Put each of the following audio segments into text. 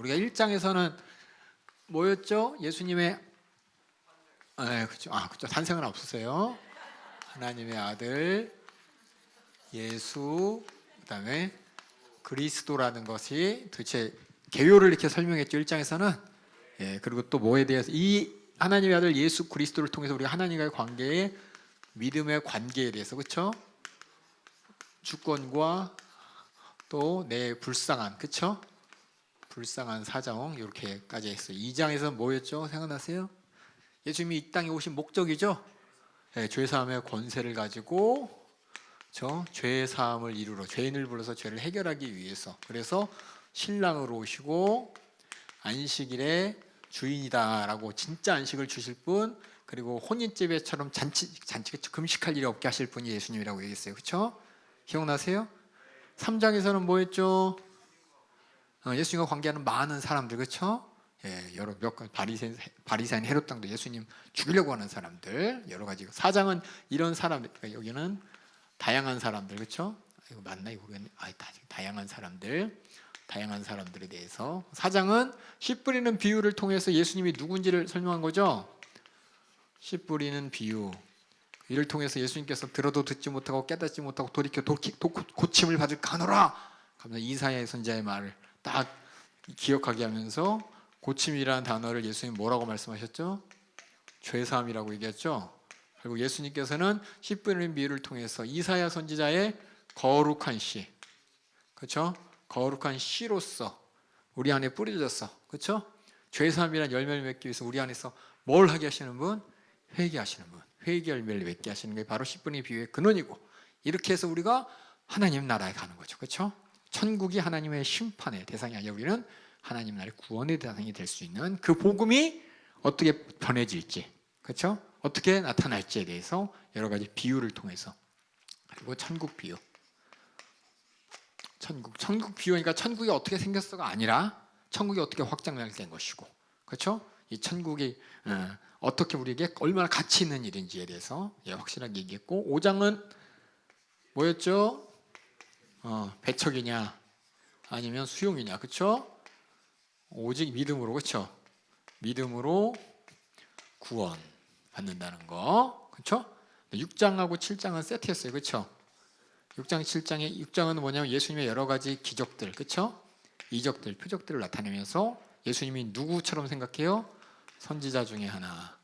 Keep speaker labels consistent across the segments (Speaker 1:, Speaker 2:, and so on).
Speaker 1: 우리가 1장에서는 뭐였죠? 예수님의 그렇죠. 탄생은 없었어요. 하나님의 아들 예수, 그다음에 그리스도라는 것이 도대체 개요를 이렇게 설명했죠. 1장에서는. 그리고 또 뭐에 대해서 이 하나님의 아들 예수 그리스도를 통해서 우리가 하나님과의 관계에 믿음의 관계에 대해서 그렇죠? 주권과 또 내 불쌍한 그렇죠? 불쌍한 사정 이렇게까지 했어요. 2장에서 뭐였죠? 생각나세요? 예수님이 이 땅에 오신 목적이죠. 죄사함의 권세를 가지고 죄사함을 이루러 죄인을 불러서 죄를 해결하기 위해서 그래서 신랑으로 오시고 안식일에 주인이다라고 진짜 안식을 주실 분 그리고 혼인제배처럼 잔치 금식할 일이 없게 하실 분이 예수님이라고 얘기했어요. 그렇죠? 기억나세요? 3장에서는 뭐였죠? 예수님과 관계하는 많은 사람들 그렇죠? 여러 몇 바리새인 헤롯 당도 예수님 죽이려고 하는 사람들 여러 가지. 4장은 이런 사람들 그러니까 여기는 다양한 사람들 그렇죠? 이거 맞나 이거 다양한 사람들에 대해서 4장은 씨 뿌리는 비유를 통해서 예수님이 누군지를 설명한 거죠. 씨 뿌리는 비유 이를 통해서 예수님께서 들어도 듣지 못하고 깨닫지 못하고 돌이켜 고침을 받을까 하노라 하면서 이사야 선지자의 말을 딱 기억하게 하면서 고침이라는 단어를 예수님 뭐라고 말씀하셨죠? 죄사함이라고 얘기했죠. 그리고 예수님께서는 씨 뿌리는 비유를 통해서 이사야 선지자의 거룩한 씨, 그렇죠? 거룩한 씨로서 우리 안에 뿌려졌어, 그렇죠? 죄사함이란 열매를 맺기 위해서 우리 안에서 뭘 하게 하시는 분? 회개하시는 분, 회개 열매를 맺게 하시는 게 바로 씨 뿌리는 비유의 근원이고 이렇게 해서 우리가 하나님 나라에 가는 거죠, 그렇죠? 천국이 하나님의 심판의 대상이 아니라 우리는 하나님 나라의 구원의 대상이 될 수 있는 그 복음이 어떻게 전해질지, 그렇죠? 어떻게 나타날지에 대해서 여러 가지 비유를 통해서 그리고 천국 비유, 천국 비유니까 천국이 어떻게 생겼어가 아니라 천국이 어떻게 확장된 것이고, 그렇죠? 이 천국이 어떻게 우리에게 얼마나 가치 있는 일인지에 대해서 확실하게 얘기했고 5장은 뭐였죠? 배척이냐 아니면 수용이냐, 그렇죠? 오직 믿음으로, 그렇죠? 믿음으로 구원 받는다는 거, 그렇죠? 6장하고 7장은 세트였어요, 그렇죠? 6장 7장은 뭐냐면 예수님의 여러 가지 기적들, 그렇죠? 이적들, 표적들을 나타내면서 예수님이 누구처럼 생각해요? 선지자 중에 하나.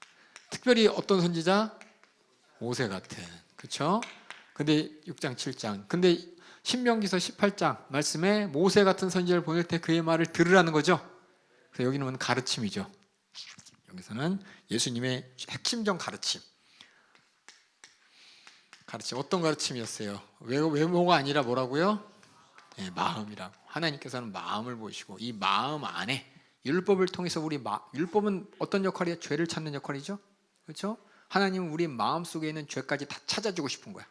Speaker 1: 특별히 어떤 선지자? 모세 같은, 그렇죠? 근데 6장 7장. 근데 신명기서 18장 말씀에 모세 같은 선지자를 보낼 때 그의 말을 들으라는 거죠. 그래서 여기는 가르침이죠. 여기서는 예수님의 핵심적 가르침 어떤 가르침이었어요? 외모가 아니라 뭐라고요? 마음이라고. 하나님께서는 마음을 보시고 이 마음 안에 율법을 통해서 율법은 어떤 역할이에요? 죄를 찾는 역할이죠. 그렇죠? 하나님은 우리 마음 속에 있는 죄까지 다 찾아주고 싶은 거야.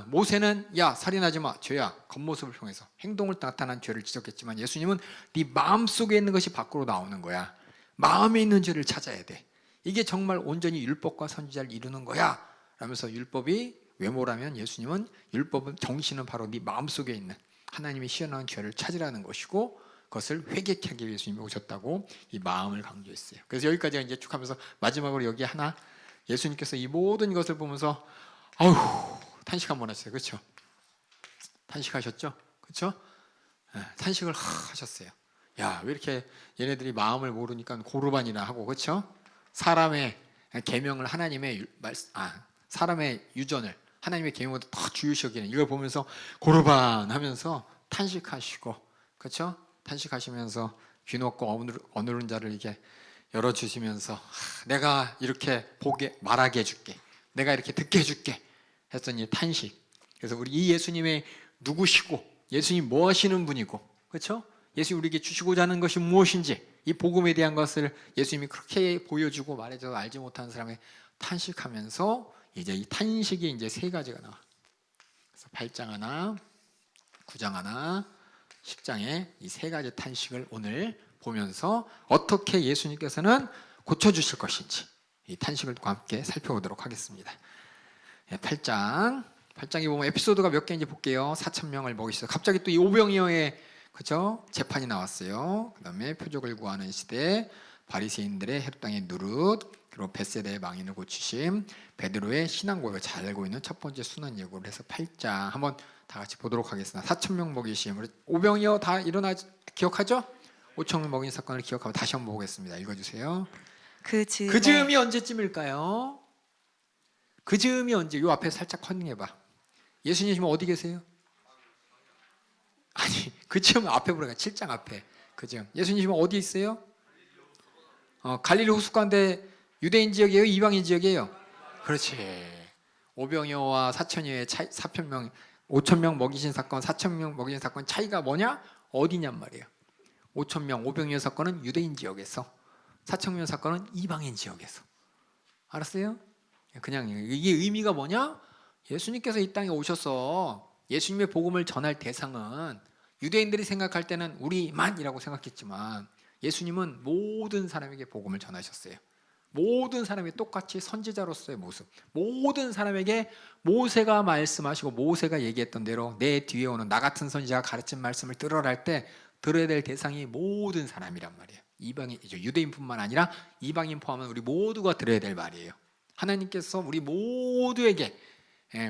Speaker 1: 모세는 야 살인하지 마, 죄야. 겉모습을 통해서 행동을 나타난 죄를 지적했지만 예수님은 네 마음 속에 있는 것이 밖으로 나오는 거야. 마음에 있는 죄를 찾아야 돼. 이게 정말 온전히 율법과 선지자를 이루는 거야 라면서 율법이 외모라면 예수님은 율법은 정신은 바로 네 마음 속에 있는 하나님이 시원한 죄를 찾으라는 것이고 그것을 회개케 하기 위해 예수님이 오셨다고 이 마음을 강조했어요. 그래서 여기까지 이제 쭉 하면서 마지막으로 여기 하나 예수님께서 이 모든 것을 보면서 탄식 한번 하셨어요. 그렇죠? 탄식하셨죠? 그렇죠? 탄식을 하셨어요. 야, 왜 이렇게 얘네들이 마음을 모르니까 고르반이나 하고, 그렇죠? 사람의 계명을 사람의 유전을 하나님의 계명보다 더 중요시 여기는 이걸 보면서 고르반 하면서 탄식하시고, 그렇죠? 탄식하시면서 귀놓고 어누른 자를 이렇게 열어주시면서 내가 이렇게 말하게 해줄게, 내가 이렇게 듣게 해줄게 했더니 탄식. 그래서 우리 이 예수님의 누구시고 예수님 뭐 하시는 분이고, 그렇죠? 예수님 우리에게 주시고자 하는 것이 무엇인지 이 복음에 대한 것을 예수님이 그렇게 보여주고 말해줘도 알지 못하는 사람에 탄식하면서 이제 이 탄식이 이제 세 가지가 나와. 그래서 8장 하나, 9장 하나, 10장에 이 세 가지 탄식을 오늘 보면서 어떻게 예수님께서는 고쳐주실 것인지 이 탄식을 함께 살펴보도록 하겠습니다. 8장에 보면 에피소드가 몇 개인지 볼게요. 4,000명을 먹이셨어요. 갑자기 또 이 오병이어의 그죠? 재판이 나왔어요. 그다음에 표적을 구하는 시대, 바리새인들의 헤롯 땅의 누릇, 그리고 벳세다의 망인을 고치심, 베드로의 신앙 고백을 잘 알고 있는 첫 번째 순환 예고를 해서 8장 한번 다 같이 보도록 하겠습니다. 4천 명 먹이심, 우리 오병이어 다 일어나 기억하죠? 5천 명 먹인 사건을 기억하고 다시 한번 보겠습니다. 읽어주세요. 그 즈음이 언제쯤일까요? 그 즈음이 언제? 요 앞에 살짝 컨닝해봐. 예수님 지금 어디 계세요? 아니 그 즈음 앞에 보니까 7장 앞에 그 즈음. 예수님 지금 어디 있어요? 갈릴리 호숫가인데 유대인 지역이에요? 이방인 지역이에요? 그렇지. 오병이어와 사천여의 차이, 4,000명, 5,000명 먹이신 사건, 4,000명 먹이신 사건 차이가 뭐냐? 어디냔 말이에요. 5,000명 오병이어 사건은 유대인 지역에서, 4,000명 사건은 이방인 지역에서. 알았어요? 그냥 이게 의미가 뭐냐? 예수님께서 이 땅에 오셔서 예수님의 복음을 전할 대상은 유대인들이 생각할 때는 우리만이라고 생각했지만 예수님은 모든 사람에게 복음을 전하셨어요. 모든 사람이 똑같이 선지자로서의 모습, 모든 사람에게 모세가 말씀하시고 모세가 얘기했던 대로 내 뒤에 오는 나 같은 선지자가 가르친 말씀을 들으라 할 때 들어야 될 대상이 모든 사람이란 말이에요. 이방인이죠. 유대인뿐만 아니라 이방인 포함한 우리 모두가 들어야 될 말이에요. 하나님께서 우리 모두에게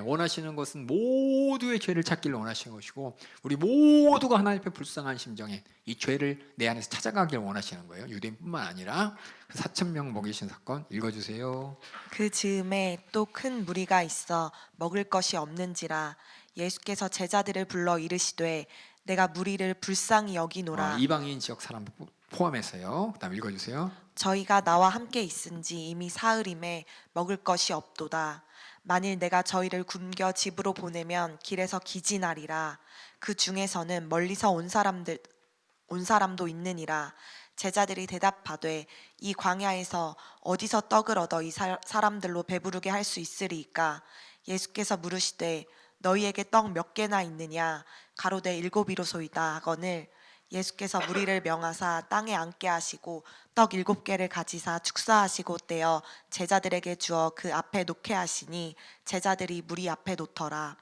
Speaker 1: 원하시는 것은 모두의 죄를 찾기를 원하시는 것이고 우리 모두가 하나님 앞에 불쌍한 심정에 이 죄를 내 안에서 찾아가길 원하시는 거예요. 유대인뿐만 아니라 4,000명 먹이신 사건 읽어주세요.
Speaker 2: 그 즈음에 또 큰 무리가 있어 먹을 것이 없는지라 예수께서 제자들을 불러 이르시되 내가 무리를 불쌍히 여기노라.
Speaker 1: 이방인 지역 사람 포함해서요. 그다음 읽어주세요.
Speaker 2: 저희가 나와 함께 있은지 이미 사흘임에 먹을 것이 없도다. 만일 내가 저희를 굶겨 집으로 보내면 길에서 기진하리라. 그 중에서는 멀리서 온 사람도 있느니라. 제자들이 대답하되 이 광야에서 어디서 떡을 얻어 이 사람들로 배부르게 할 수 있으리이까. 예수께서 물으시되 너희에게 떡 몇 개나 있느냐. 가로되 7이로소이다 하거늘 예수께서 무리를 명하사 땅에 앉게 하시고 떡 7개를 가지사 축사하시고 떼어 제자들에게 주어 그 앞에 놓게 하시니 제자들이 무리 앞에 놓더라.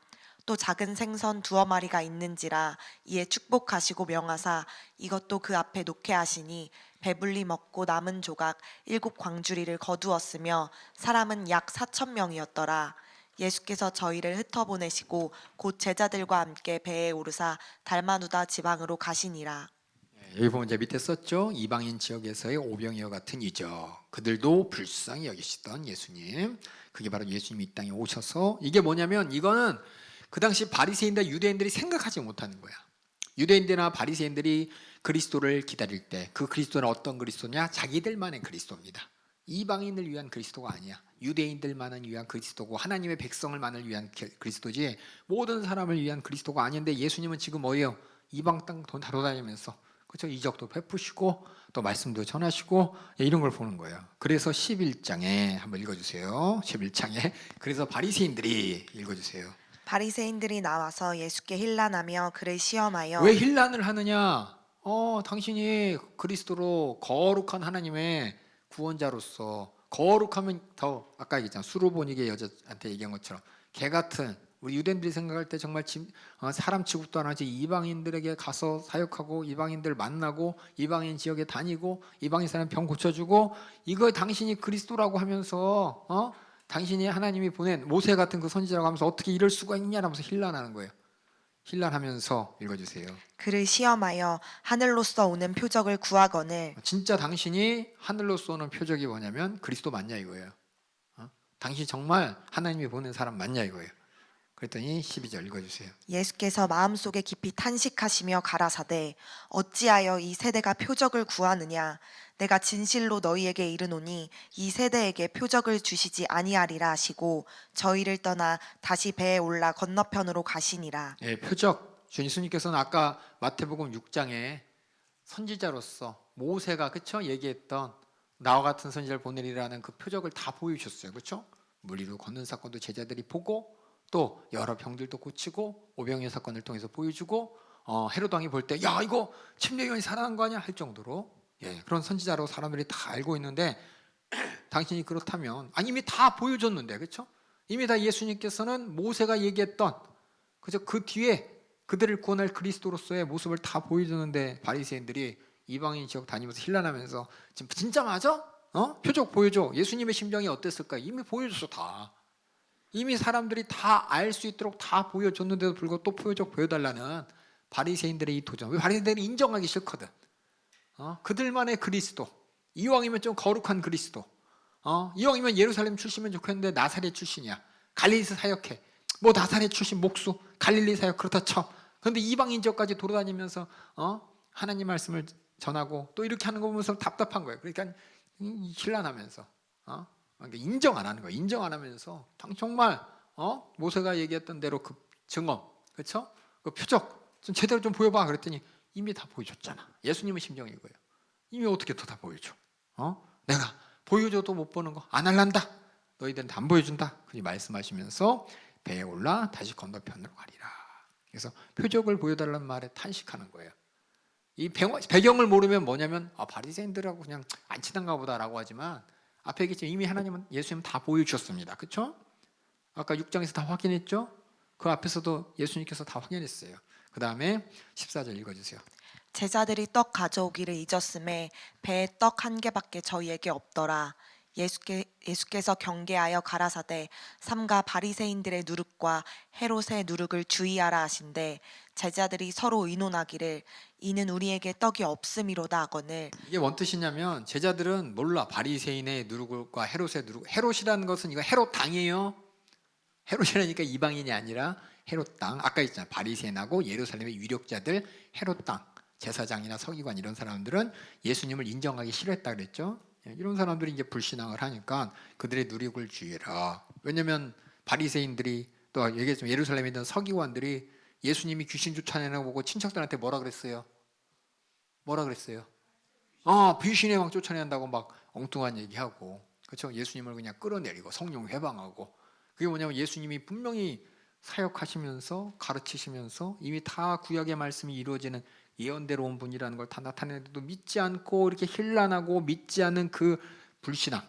Speaker 2: 또 작은 생선 2어마리가 있는지라 이에 축복하시고 명하사 이것도 그 앞에 놓게 하시니 배불리 먹고 남은 조각 7광주리를 거두었으며 사람은 약 4,000명이었더라. 예수께서 저희를 흩어보내시고 곧 제자들과 함께 배에 오르사 달마누다 지방으로 가시니라.
Speaker 1: 여기 보면 이제 밑에 썼죠. 이방인 지역에서의 오병이어 같은 이적. 그들도 불쌍히 여기시던 예수님. 그게 바로 예수님이 이 땅에 오셔서 이게 뭐냐면 이거는 그 당시 바리새인과 유대인들이 생각하지 못하는 거야. 유대인들이나 바리새인들이 그리스도를 기다릴 때 그 그리스도는 어떤 그리스도냐? 자기들만의 그리스도입니다. 이방인을 위한 그리스도가 아니야. 유대인들만을 위한 그리스도고 하나님의 백성을만을 위한 그리스도지 모든 사람을 위한 그리스도가 아닌데 예수님은 지금 뭐예요? 이방 땅 돌아다니면서 그렇죠? 이적도 베푸시고 또 말씀도 전하시고 이런 걸 보는 거예요. 그래서 11장에 한번 읽어주세요. 11장에 그래서 바리새인들이 읽어주세요.
Speaker 2: 바리새인들이 나와서 예수께 힐난하며 그를 시험하여
Speaker 1: 왜 힐난을 하느냐? 당신이 그리스도로 거룩한 하나님의 구원자로서 거룩하면 더 아까 얘기했잖아. 수로보니게 여자한테 얘기한 것처럼 개 같은 우리 유대인들이 생각할 때 정말 사람 취급도 안 하지 이방인들에게 가서 사역하고 이방인들 만나고 이방인 지역에 다니고 이방인 사람 병 고쳐주고 이거 당신이 그리스도라고 하면서 당신이 하나님이 보낸 모세 같은 그 선지자라고 하면서 어떻게 이럴 수가 있냐라면서 힐난하는 거예요. 힐난하면서 읽어주세요.
Speaker 2: 그를 시험하여 하늘로서 오는 표적을 구하거늘
Speaker 1: 진짜 당신이 하늘로서 오는 표적이 뭐냐면 그리스도 맞냐 이거예요. 당신 정말 하나님이 보낸 사람 맞냐 이거예요. 그랬더니 12절 읽어주세요.
Speaker 2: 예수께서 마음속에 깊이 탄식하시며 가라사대 어찌하여 이 세대가 표적을 구하느냐. 내가 진실로 너희에게 이르노니 이 세대에게 표적을 주시지 아니하리라 하시고 저희를 떠나 다시 배에 올라 건너편으로 가시니라.
Speaker 1: 표적. 주 예수님께서는 아까 마태복음 6장에 선지자로서 모세가 그쵸 얘기했던 나와 같은 선지자를 보내리라는 그 표적을 다 보여주셨어요. 그쵸? 물리로 걷는 사건도 제자들이 보고 또 여러 병들도 고치고 오병이어 사건을 통해서 보여주고 헤롯 왕이 볼 때 야 이거 침례요한이 살아난 거 아니야 할 정도로 그런 선지자로 사람들이 다 알고 있는데 당신이 그렇다면 이미 다 보여줬는데 그렇죠? 이미 다 예수님께서는 모세가 얘기했던 그죠? 그 뒤에 그들을 구원할 그리스도로서의 모습을 다 보여주는데 바리새인들이 이방인 지역 다니면서 힐난하면서 지금 진짜 맞아? 표적 보여줘. 예수님의 심정이 어땠을까? 이미 보여줬어 다. 이미 사람들이 다 알 수 있도록 다 보여줬는데도 불구하고 또 표적 보여달라는 바리새인들의 이 도전. 왜 바리새인들이 인정하기 싫거든. 그들만의 그리스도. 이왕이면 좀 거룩한 그리스도. 이왕이면 예루살렘 출신이면 좋겠는데 나사렛 출신이야. 갈릴리에서 사역해. 뭐 나사렛 출신 목수, 갈릴리 사역 그렇다 쳐. 그런데 이방인 지역까지 돌아다니면서 하나님 말씀을 전하고 또 이렇게 하는 거 보면서 답답한 거예요. 그러니까 신란하면서 그러니까 인정 안 하는 거예요. 인정 안 하면서 정말 모세가 얘기했던 대로 그 증언, 그렇죠? 그 표적 좀 제대로 좀 보여봐. 그랬더니 이미 다 보여줬잖아. 예수님의 심정이 이거예요. 이미 어떻게 더 다 보여줘? 내가 보여줘도 못 보는 거 안 할란다. 너희들은 안 보여준다. 그렇게 말씀하시면서 배에 올라 다시 건너편으로 가리라. 그래서 표적을 보여달라는 말에 탄식하는 거예요. 이 배경을 모르면 뭐냐면 바리새인들하고 그냥 안 친한가 보다라고 하지만 앞에 얘기했지만 이미 하나님은 예수님 다 보여주셨습니다. 그렇죠? 아까 6장에서 다 확인했죠? 그 앞에서도 예수님께서 다 확인했어요. 그 다음에 14절 읽어주세요.
Speaker 2: 제자들이 떡 가져오기를 잊었음에 배에 떡 한 개밖에 저희에게 없더라. 예수께서 경계하여 가라사대 삼가 바리새인들의 누룩과 헤롯의 누룩을 주의하라 하신대 제자들이 서로 의논하기를 이는 우리에게 떡이 없음이로다 하거늘.
Speaker 1: 이게 뭔 뜻이냐면 제자들은 몰라. 바리새인의 누룩과 헤롯의 누룩. 헤롯이라는 것은 이거 헤롯 당이에요. 헤롯이라니까 이방인이 아니라 헤롯 땅. 아까 있잖아. 바리새인하고 예루살렘의 유력자들 헤롯 땅. 제사장이나 서기관 이런 사람들은 예수님을 인정하기 싫어했다 그랬죠. 이런 사람들이 이제 불신앙을 하니까 그들의 누룩을 주의해라. 왜냐면 바리새인들이 또 얘기했지만 예루살렘에 있는 서기관들이 예수님이 귀신 쫓아내는 거 보고 친척들한테 뭐라 그랬어요? 뭐라 그랬어요? 귀신의 왕 쫓아낸다고 막 엉뚱한 얘기하고, 그렇죠? 예수님을 그냥 끌어내리고 성령 회방하고. 그게 뭐냐면 예수님이 분명히 사역하시면서 가르치시면서 이미 다 구약의 말씀이 이루어지는 예언대로 온 분이라는 걸 다 나타내는데도 믿지 않고 이렇게 힐난하고 믿지 않는 그 불신앙,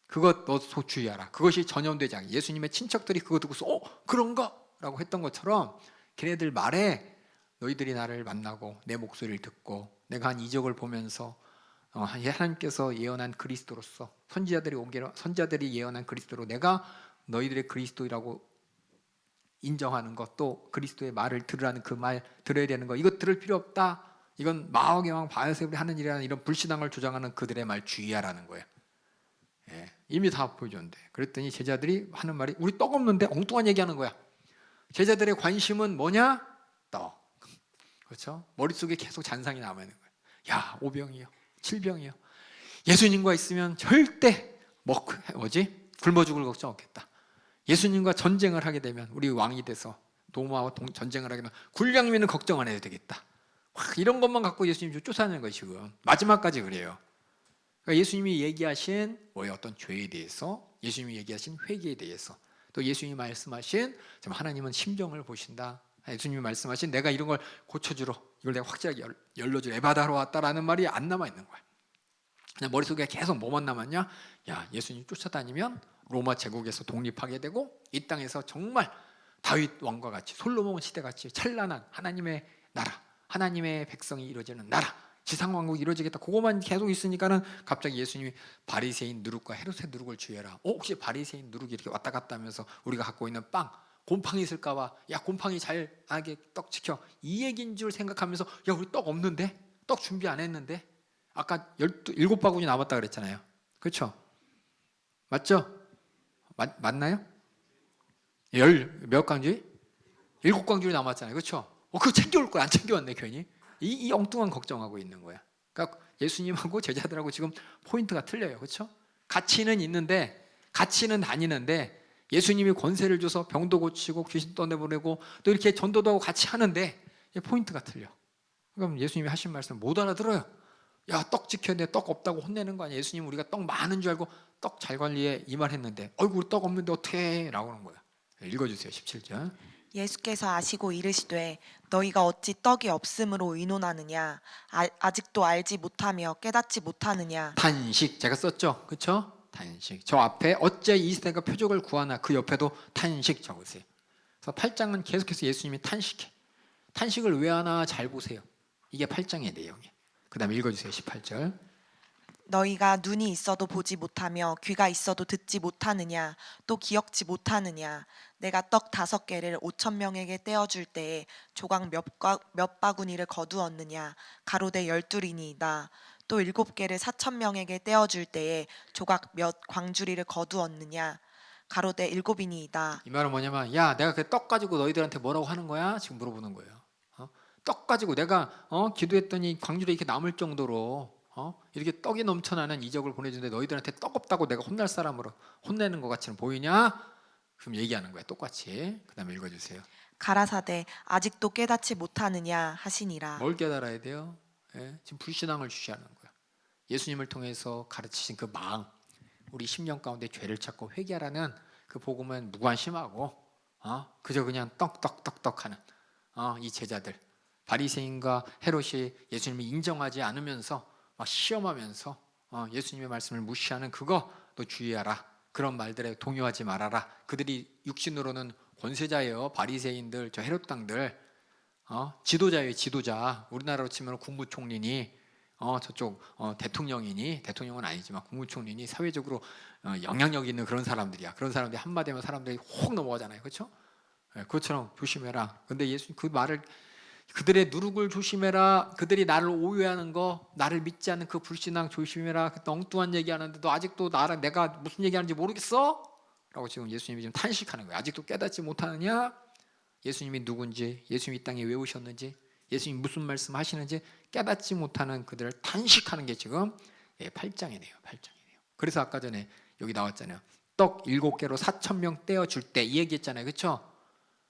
Speaker 1: 그것 너 주의하라. 그것이 전염되지 않게. 예수님의 친척들이 그거 듣고서 그런가? 라고 했던 것처럼 걔네들 말에 너희들이 나를 만나고 내 목소리를 듣고 내가 한 이적을 보면서 하나님께서 예언한 그리스도로서 선지자들이 예언한 그리스도로 내가 너희들의 그리스도라고 인정하는 것, 또 그리스도의 말을 들으라는 그 말 들어야 되는 거, 이것 들을 필요 없다. 이건 마왕의 왕 바알세불이 하는 일이라는 이런 불신앙을 주장하는 그들의 말 주의하라는 거예요. 이미 다 보여줬는데. 그랬더니 제자들이 하는 말이 우리 떡 없는데 엉뚱한 얘기하는 거야. 제자들의 관심은 뭐냐? 떡. 그렇죠? 머릿속에 계속 잔상이 남아있는 거예요. 야, 5병이요 7병이요 예수님과 있으면 절대 굶어 죽을 걱정 없겠다. 예수님과 전쟁을 하게 되면 우리 왕이 돼서 도마와 전쟁을 하게 되면 굴량민은 걱정 안 해도 되겠다. 이런 것만 갖고 예수님 쫓아내는 거예요. 지금 마지막까지 그래요. 그러니까 예수님이 얘기하신 어떤 죄에 대해서, 예수님이 얘기하신 회개에 대해서, 또 예수님이 말씀하신 하나님은 심정을 보신다. 예수님이 말씀하신 내가 이런 걸 고쳐주러, 이걸 내가 확실하게 열려주러 에바다로 왔다라는 말이 안 남아있는 거야. 그냥 머릿속에 계속 뭐만 남았냐? 야, 예수님 쫓아다니면 로마 제국에서 독립하게 되고 이 땅에서 정말 다윗 왕과 같이 솔로몬 시대같이 찬란한 하나님의 나라, 하나님의 백성이 이루어지는 나라, 지상왕국이 이루어지겠다. 그거만 계속 있으니까는 갑자기 예수님이 바리새인 누룩과 헤롯의 누룩을 주의해라. 혹시 바리새인 누룩이 이렇게 왔다 갔다 하면서 우리가 갖고 있는 빵, 곰팡이 있을까 봐, 야, 곰팡이 잘 나게 떡 지켜, 이 얘기인 줄 생각하면서 야, 우리 떡 없는데? 떡 준비 안 했는데? 아까 7바구니 남았다 그랬잖아요. 그렇죠? 맞죠? 맞나요? 몇 광주리? 7광주리 남았잖아요. 그렇죠? 그거 챙겨올 걸 안 챙겨왔네 괜히. 이 엉뚱한 걱정하고 있는 거야. 그러니까 예수님하고 제자들하고 지금 포인트가 틀려요. 그렇죠? 가치는 있는데, 가치는 다니는데 예수님이 권세를 줘서 병도 고치고 귀신 떠내보내고 또 이렇게 전도도 하고 같이 하는데 포인트가 틀려. 그럼 예수님이 하신 말씀 못 알아들어요. 야, 떡 지켜야 돼. 떡 없다고 혼내는 거 아니야. 예수님 우리가 떡 많은 줄 알고 떡 잘 관리해 이 말 했는데 우리 떡 없는데 어떻게 해? 라고 하는 거야. 읽어주세요. 17절.
Speaker 2: 예수께서 아시고 이르시되 너희가 어찌 떡이 없음으로 의논하느냐 아직도 알지 못하며 깨닫지 못하느냐.
Speaker 1: 탄식 제가 썼죠. 그렇죠? 탄식. 저 앞에 어째 이 세대가 표적을 구하나 그 옆에도 탄식 적으세요. 그래서 8장은 계속해서 예수님이 탄식해. 탄식을 왜 하나 잘 보세요. 이게 8장의 내용이에요. 그 다음에 읽어주세요. 18절.
Speaker 2: 너희가 눈이 있어도 보지 못하며 귀가 있어도 듣지 못하느냐 또 기억지 못하느냐 내가 떡 5개를 5,000명에게 떼어줄 때에 조각 몇 바구니를 거두었느냐 가로되 12이니이다 또 7개를 4,000명에게 떼어줄 때에 조각 몇 광주리를 거두었느냐 가로되 7이니이다.
Speaker 1: 이 말은 뭐냐면 야 내가 그 떡 가지고 너희들한테 뭐라고 하는 거야? 지금 물어보는 거예요. 떡 가지고 내가 기도했더니 광주리에 이렇게 남을 정도로 이렇게 떡이 넘쳐나는 이적을 보내주는데 너희들한테 떡 없다고 내가 혼날 사람으로 혼내는 것 같이는 보이냐? 그럼 얘기하는 거야 똑같이. 그 다음에 읽어주세요.
Speaker 2: 가라사대 아직도 깨닫지 못하느냐 하시니라.
Speaker 1: 뭘 깨달아야 돼요? 예? 지금 불신앙을 주시하는 거야. 예수님을 통해서 가르치신 그 마음, 우리 심령 가운데 죄를 찾고 회개하라는 그 복음은 무관심하고 그저 그냥 떡떡떡떡하는 이 제자들, 바리새인과 헤롯이 예수님을 인정하지 않으면서 막 시험하면서 예수님의 말씀을 무시하는 그거 너 주의하라. 그런 말들에 동요하지 말아라. 그들이 육신으로는 권세자예요. 바리새인들, 저 헤롯 당들 지도자예요. 지도자. 우리나라로 치면 국무총리니 저쪽 대통령이니, 대통령은 아니지만 국무총리니 사회적으로 영향력 있는 그런 사람들이야. 그런 사람들이 한마디 하면 사람들이 혹 넘어가잖아요. 그렇죠? 그것처럼 조심해라. 근데 예수님 그 말을 그들의 누룩을 조심해라. 그들이 나를 오해하는 거, 나를 믿지 않는 그 불신앙 조심해라. 그 엉뚱한 얘기하는데 너 아직도 나랑 내가 무슨 얘기하는지 모르겠어? 라고 지금 예수님이 지금 탄식하는 거예요. 아직도 깨닫지 못하느냐? 예수님이 누군지, 예수님이 이 땅에 왜 오셨는지, 예수님이 무슨 말씀 하시는지 깨닫지 못하는 그들을 탄식하는 게 지금 8장이네요. 8장이네요. 그래서 아까 전에 여기 나왔잖아요. 떡 7개로 4,000명 떼어줄 때 이 얘기했잖아요. 그렇죠?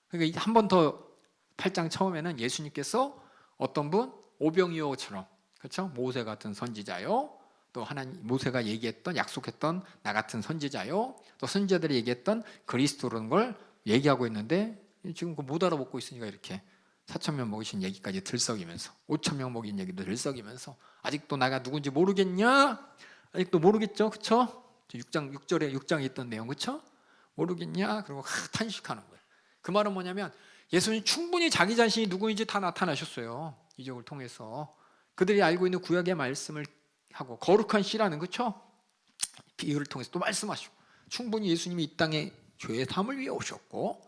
Speaker 1: 그러니까 한 번 더 8장 처음에는 예수님께서 어떤 분 오병이어처럼 그렇죠? 모세 같은 선지자요. 또 하나님 모세가 얘기했던 약속했던 나 같은 선지자요. 또 선지자들이 얘기했던 그리스도라는 걸 얘기하고 있는데 지금 못 알아먹고 있으니까 이렇게 4,000명 먹이신 얘기까지 들썩이면서 5,000명 먹인 얘기도 들썩이면서 아직도 나가 누군지 모르겠냐? 아직도 모르겠죠? 그렇죠? 6장에 있던 내용 그렇죠? 모르겠냐? 그리고 탄식하는 거예요. 그 말은 뭐냐면 예수님 충분히 자기 자신이 누구인지 다 나타나셨어요. 이적을 통해서 그들이 알고 있는 구약의 말씀을 하고 거룩한 씨라는 그렇죠? 비유를 통해서 또 말씀하시고 충분히 예수님이 이 땅에 죄의 사함을 위해 오셨고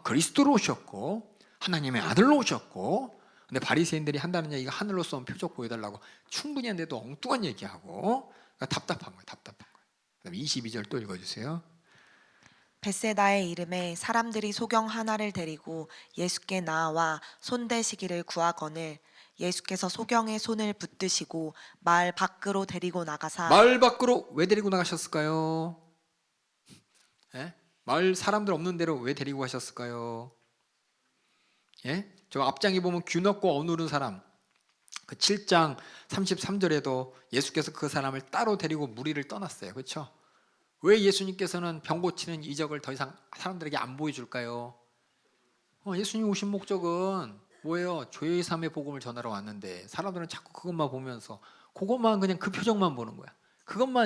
Speaker 1: 그리스도로 오셨고 하나님의 아들로 오셨고 근데 바리새인들이 한다는 얘기가 하늘로 쏜 표적 보여달라고 충분히 했는데도 엉뚱한 얘기하고 그러니까 답답한 거예요. 답답한 거예요. 그다음 22절 또 읽어주세요.
Speaker 2: 벳세다의 이름에 사람들이 소경 하나를 데리고 예수께 나와 손대시기를 구하거늘 예수께서 소경의 손을 붙드시고 마을 밖으로 데리고 나가사
Speaker 1: 마을 밖으로 왜 데리고 나가셨을까요? 마을 사람들 없는 데로 왜 데리고 가셨을까요? 저 앞장에 보면 귀넉고 어누른 사람 그 7장 33절에도 예수께서 그 사람을 따로 데리고 무리를 떠났어요. 그렇죠? 왜 예수님께서는 병 고치는 이적을 더 이상 사람들에게 안 보여줄까요? 예수님 오신 목적은 뭐예요? 죄의 삶의 복음을 전하러 왔는데 사람들은 자꾸 그것만 보면서 그것만 그냥 그 표정만 보는 거야.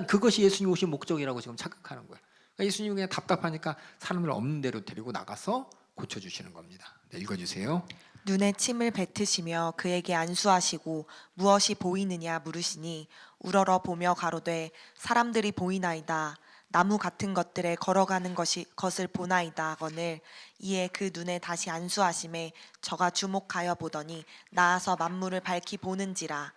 Speaker 1: 그것이 예수님 오신 목적이라고 지금 착각하는 거야. 그러니까 예수님이 그냥 답답하니까 사람들 없는 데로 데리고 나가서 고쳐주시는 겁니다. 네, 읽어주세요.
Speaker 2: 눈에 침을 뱉으시며 그에게 안수하시고 무엇이 보이느냐 물으시니 우러러 보며 가로되 사람들이 보이나이다. 나무 같은 것들에 걸어가는 것을 보나이다 하거늘 이에 그 눈에 다시 안수하심에 저가 주목하여 보더니 나아서 만물을 밝히 보는지라.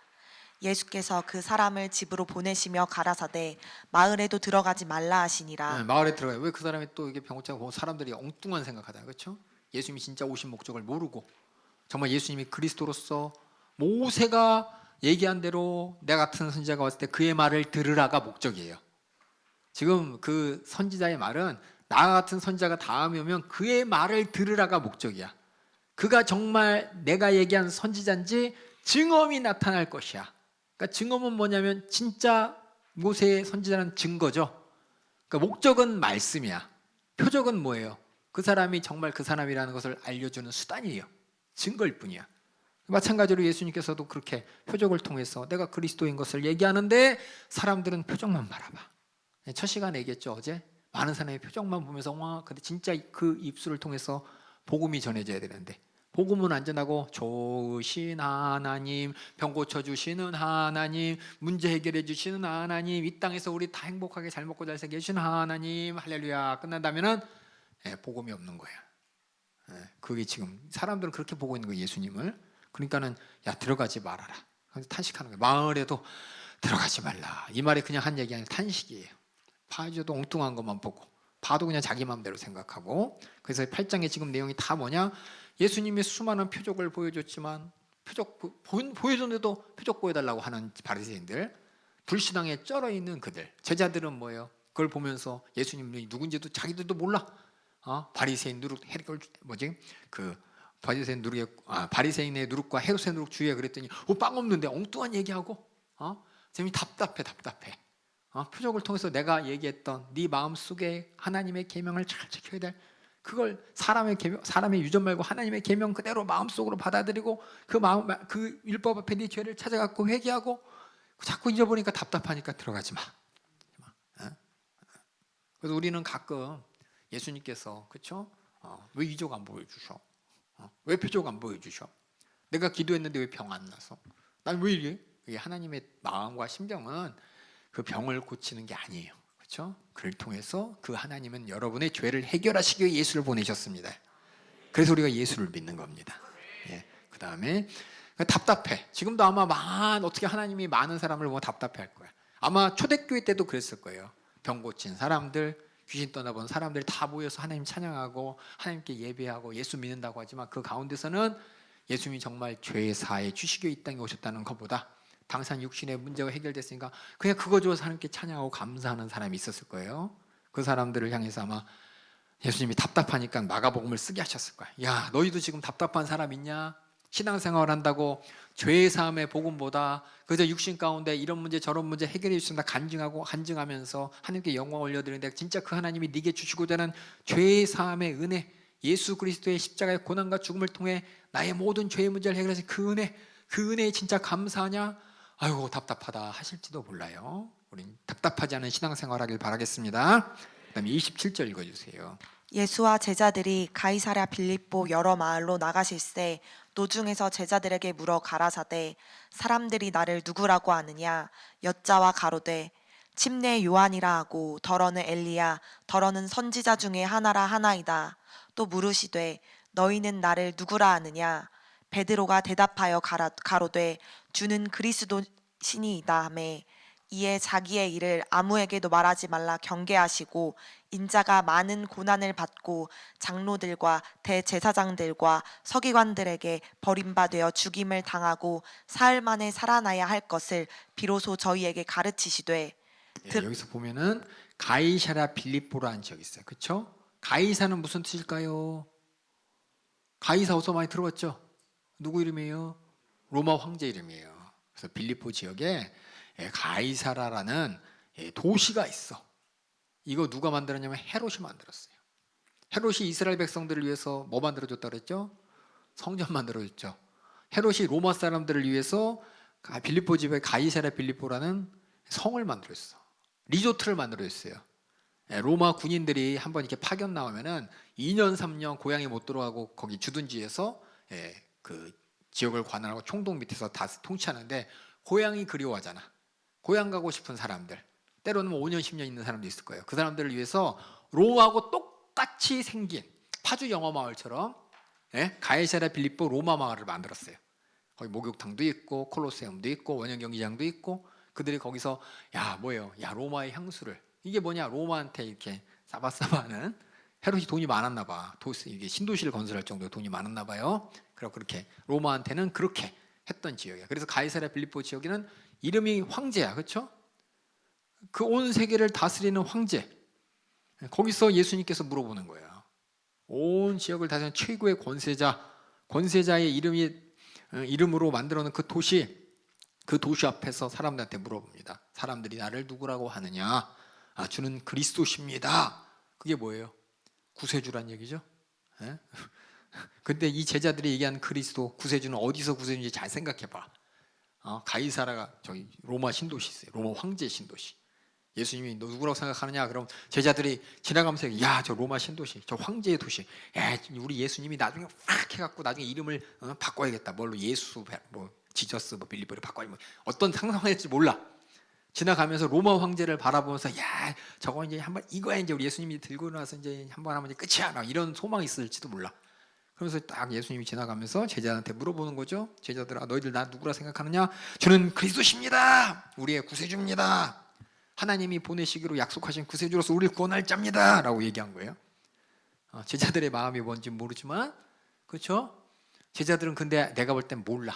Speaker 2: 예수께서 그 사람을 집으로 보내시며 가라사대 마을에도 들어가지 말라 하시니라.
Speaker 1: 마을에 들어가요. 왜 그 사람이 또 이게 병고치고 보면 사람들이 엉뚱한 생각하잖아요. 그렇죠? 예수님이 진짜 오신 목적을 모르고 정말 예수님이 그리스도로서 모세가 얘기한 대로 내 같은 선지자가 왔을 때 그의 말을 들으라가 목적이에요. 지금 그 선지자의 말은 나 같은 선지자가 다음에 오면 그의 말을 들으라가 목적이야. 그가 정말 내가 얘기한 선지자인지 증언이 나타날 것이야. 그러니까 증언은 뭐냐면 진짜 모세의 선지자는 증거죠. 그러니까 목적은 말씀이야. 표적은 뭐예요? 그 사람이 정말 그 사람이라는 것을 알려주는 수단이에요. 증거일 뿐이야. 마찬가지로 예수님께서도 그렇게 표적을 통해서 내가 그리스도인 것을 얘기하는데 사람들은 표적만 바라봐. 첫 시간에 얘기했죠. 어제 많은 사람이 표적만 보면서 와 근데 진짜 그 입술을 통해서 복음이 전해져야 되는데 복음은 안전하고 좋으신 하나님, 병 고쳐주시는 하나님, 문제 해결해 주시는 하나님, 이 땅에서 우리 다 행복하게 잘 먹고 잘 살게 해주시는 하나님, 할렐루야 끝난다면은 복음이 없는 거야. 그게 지금 사람들은 그렇게 보고 있는 거예요, 예수님을. 그러니까는 야 들어가지 말아라. 탄식하는 거예요. 마을에도 들어가지 말라. 이 말이 그냥 한 얘기 아니라 탄식이에요. 봐줘도 엉뚱한 것만 보고 봐도 그냥 자기 마음대로 생각하고. 그래서 8장에 지금 내용이 다 뭐냐? 예수님이 수많은 표적을 보여줬지만 표적 보여줬는데도 표적 보여달라고 하는 바리새인들, 불신앙에 쩔어 있는 그들, 제자들은 뭐예요? 그걸 보면서 예수님이 누군지도 자기들도 몰라. 바리새인 누룩 뭐지? 그 바리새인 누룩 바리새인의 누룩과 헤롯의 누룩 주의해 그랬더니 빵 없는데 엉뚱한 얘기하고 재미 답답해. 표적을 통해서 내가 얘기했던 네 마음속에 하나님의 계명을 잘 지켜야 돼. 그걸 사람의 계명, 사람의 유전 말고 하나님의 계명 그대로 마음속으로 받아들이고 그 율법 앞에 네 죄를 찾아갖고 회개하고 자꾸 잊어버리니까 답답하니까 들어가지 마. 그래서 우리는 가끔 예수님께서 그렇죠? 왜 이적 안 보여주셔? 왜 표적 안 보여주셔? 내가 기도했는데 왜 병 안 나서? 난 왜 이래? 이게 하나님의 마음과 심정은 그 병을 고치는 게 아니에요. 그렇죠? 그를 통해서 그 하나님은 여러분의 죄를 해결하시기 위해 예수를 보내셨습니다. 그래서 우리가 예수를 믿는 겁니다. 그 다음에 답답해. 지금도 아마 어떻게 하나님이 많은 사람을 보면 답답해할 거야. 아마 초대교회 때도 그랬을 거예요. 병 고친 사람들, 귀신 떠나본 사람들 다 모여서 하나님 찬양하고 하나님께 예배하고 예수 믿는다고 하지만 그 가운데서는 예수님이 정말 죄 사해 주시기 위해 이 땅에 오셨다는 것보다 당산 육신의 문제가 해결됐으니까 그냥 그거 줘서 하나님께 찬양하고 감사하는 사람이 있었을 거예요. 그 사람들을 향해서 아마 예수님이 답답하니까 마가복음을 쓰게 하셨을 거야. 야, 너희도 지금 답답한 사람 있냐? 신앙생활 한다고 죄의 사함의 복음보다 그저 육신 가운데 이런 문제 저런 문제 해결해 주신다 간증하면서 하나님께 영광 올려드리는데 진짜 그 하나님이 네게 주시고자 하는 죄의 사함의 은혜, 예수 그리스도의 십자가의 고난과 죽음을 통해 나의 모든 죄의 문제를 해결하신 그 은혜에 진짜 감사하냐? 아이고 답답하다 하실지도 몰라요. 우린 답답하지 않은 신앙생활 하길 바라겠습니다. 그 다음에 27절 읽어주세요.
Speaker 2: 예수와 제자들이 가이사랴 빌립보 여러 마을로 나가실새 노중에서 제자들에게 물어 가라사대 사람들이 나를 누구라고 아느냐 여자와 가로되 침례 요한이라 하고 더러는 엘리야 더러는 선지자 중에 하나라 하나이다. 또 물으시되 너희는 나를 누구라 아느냐 베드로가 대답하여 가로되 주는 그리스도시니이다 하매 이에 자기의 일을 아무에게도 말하지 말라 경계하시고 인자가 많은 고난을 받고 장로들과 대제사장들과 서기관들에게 버림받아 죽임을 당하고 사흘 만에 살아나야 할 것을 비로소 저희에게 가르치시되.
Speaker 1: 여기서 보면은 가이사랴 빌립보라는 지역이 있어요. 그렇죠? 가이사는 무슨 뜻일까요? 가이사 어서 많이 들어봤죠? 누구 이름이에요? 로마 황제 이름이에요. 그래서 빌립보 지역에 가이사라라는 도시가 있어. 이거 누가 만들었냐면 헤롯이 만들었어요. 헤롯이 이스라엘 백성들을 위해서 뭐 만들어줬다 그랬죠? 성전 만들어줬죠. 헤롯이 로마 사람들을 위해서 빌립보 지역에 가이사랴 빌립보라는 성을 만들었어. 리조트를 만들어줬어요. 로마 군인들이 한번 이렇게 파견 나오면은 2년 3년 고향에 못 들어가고 거기 주둔지에서 그 지역을 관할하고 총독 밑에서 다 통치하는데 고향이 그리워하잖아. 고향 가고 싶은 사람들, 때로는 5년 10년 있는 사람도 있을 거예요. 그 사람들을 위해서 로마하고 똑같이 생긴 파주 영어 마을처럼 가이사랴 빌립보 로마 마을을 만들었어요. 거기 목욕탕도 있고 콜로세움도 있고 원형 경기장도 있고 그들이 거기서 뭐예요? 로마의 향수를 이게 뭐냐? 로마한테 이렇게 싸바싸바하는 헤롯이 돈이 많았나 봐. 이게 신도시를 건설할 정도로 돈이 많았나 봐요. 그래서 그렇게 로마한테는 그렇게 했던 지역이야. 그래서 가이사랴 빌립보 지역에는 이름이 황제야, 그렇죠? 그 온 세계를 다스리는 황제. 거기서 예수님께서 물어보는 거예요. 온 지역을 다스리는 최고의 권세자의 이름으로 만들어놓은 그 도시 앞에서 사람들한테 물어봅니다. 사람들이 나를 누구라고 하느냐? 주는 그리스도십니다. 그게 뭐예요? 구세주란 얘기죠. 근데 이 제자들이 얘기한 그리스도 구세주는 어디서 구세주인지 잘 생각해봐. 가이사라가 저기 로마 신도시 있어요. 로마 황제 신도시. 예수님이 너 누구라고 생각하느냐? 그럼 제자들이 지나가면서 야, 저 로마 신도시, 저 황제의 도시, 야, 우리 예수님이 나중에 확 해갖고 나중에 이름을 바꿔야겠다. 뭘로 예수, 뭐 지저스, 뭐 빌리보를 바꿔야 뭐 어떤 상상을 했지 몰라. 지나가면서 로마 황제를 바라보면서 야, 저거 이제 한번 이거야 이제 우리 예수님이 들고 나서 이제 한번 하면 이제 끝이야. 막 이런 소망이 있을지도 몰라. 그러면서 딱 예수님이 지나가면서 제자한테 물어보는 거죠. 제자들아, 너희들 나 누구라 생각하느냐? 저는 그리스도십니다. 우리의 구세주입니다. 하나님이 보내시기로 약속하신 구세주로서 우리를 구원할 자입니다. 라고 얘기한 거예요. 제자들의 마음이 뭔지 모르지만, 그렇죠? 제자들은 근데 내가 볼 땐 몰라.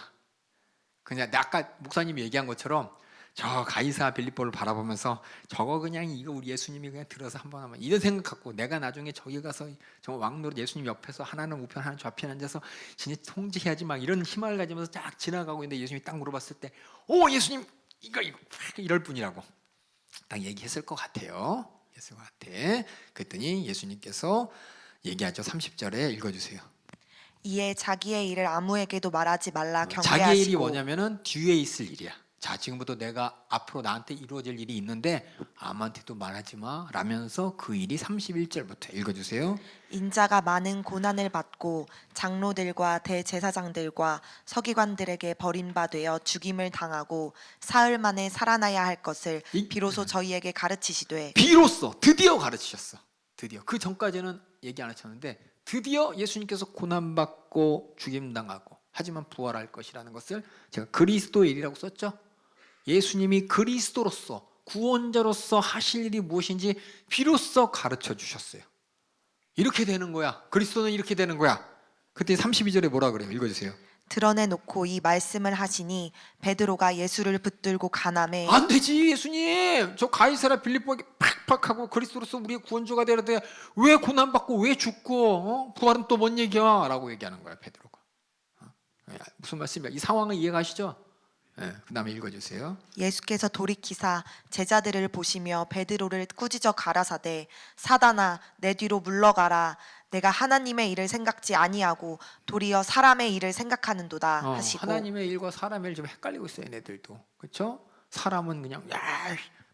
Speaker 1: 그냥 아까 목사님이 얘기한 것처럼 저 가이사 빌립보를 바라보면서 저거 그냥 이거 우리 예수님이 그냥 들어서 한번 하면 이런 생각 갖고 내가 나중에 저기 가서 저 왕노릇 예수님 옆에서 하나는 우편 하나는 좌편 앉아서 진짜 통제해야지 막 이런 희망을 가지면서 쫙 지나가고 있는데 예수님이 딱 물어봤을 때 오 예수님 이거 이럴 뿐이라고 딱 얘기했을 것 같아요. 했을 것 같아. 그랬더니 예수님께서 얘기하죠. 30절에 읽어주세요.
Speaker 2: 이에 자기의 일을 아무에게도 말하지 말라 경계하시고.
Speaker 1: 자기의 일이 뭐냐면은 뒤에 있을 일이야. 자, 지금부터 내가 앞으로 나한테 이루어질 일이 있는데 아무한테도 말하지 마 라면서 그 일이 31절부터 읽어주세요.
Speaker 2: 인자가 많은 고난을 받고 장로들과 대제사장들과 서기관들에게 버림받아 죽임을 당하고 사흘 만에 살아나야 할 것을 비로소 저희에게 가르치시되.
Speaker 1: 비로소 드디어 가르치셨어. 드디어 그 전까지는 얘기 안 하셨는데 드디어 예수님께서 고난받고 죽임당하고 하지만 부활할 것이라는 것을 제가 그리스도의 일이라고 썼죠. 예수님이 그리스도로서 구원자로서 하실 일이 무엇인지 비로소 가르쳐 주셨어요. 이렇게 되는 거야. 그리스도는 이렇게 되는 거야. 그때 32절에 뭐라 그래요? 읽어주세요.
Speaker 2: 드러내놓고 이 말씀을 하시니 베드로가 예수를 붙들고 가늠해.
Speaker 1: 안 되지 예수님. 저 가이사라 빌립보에게 팍팍하고 그리스도로서 우리의 구원주가 되는데 왜 고난받고 왜 죽고 부활은 또 뭔 얘기야? 라고 얘기하는 거야 베드로가. 무슨 말씀이야? 이 상황을 이해가시죠? 그 다음에 읽어주세요.
Speaker 2: 예수께서 돌이키사 제자들을 보시며 베드로를 꾸짖어 가라사대 사단아 내 뒤로 물러가라 내가 하나님의 일을 생각지 아니하고 도리어 사람의 일을 생각하는도다 하시고.
Speaker 1: 하나님의 일과 사람의 일 좀 헷갈리고 있어요 얘네들도. 그렇죠? 사람은 그냥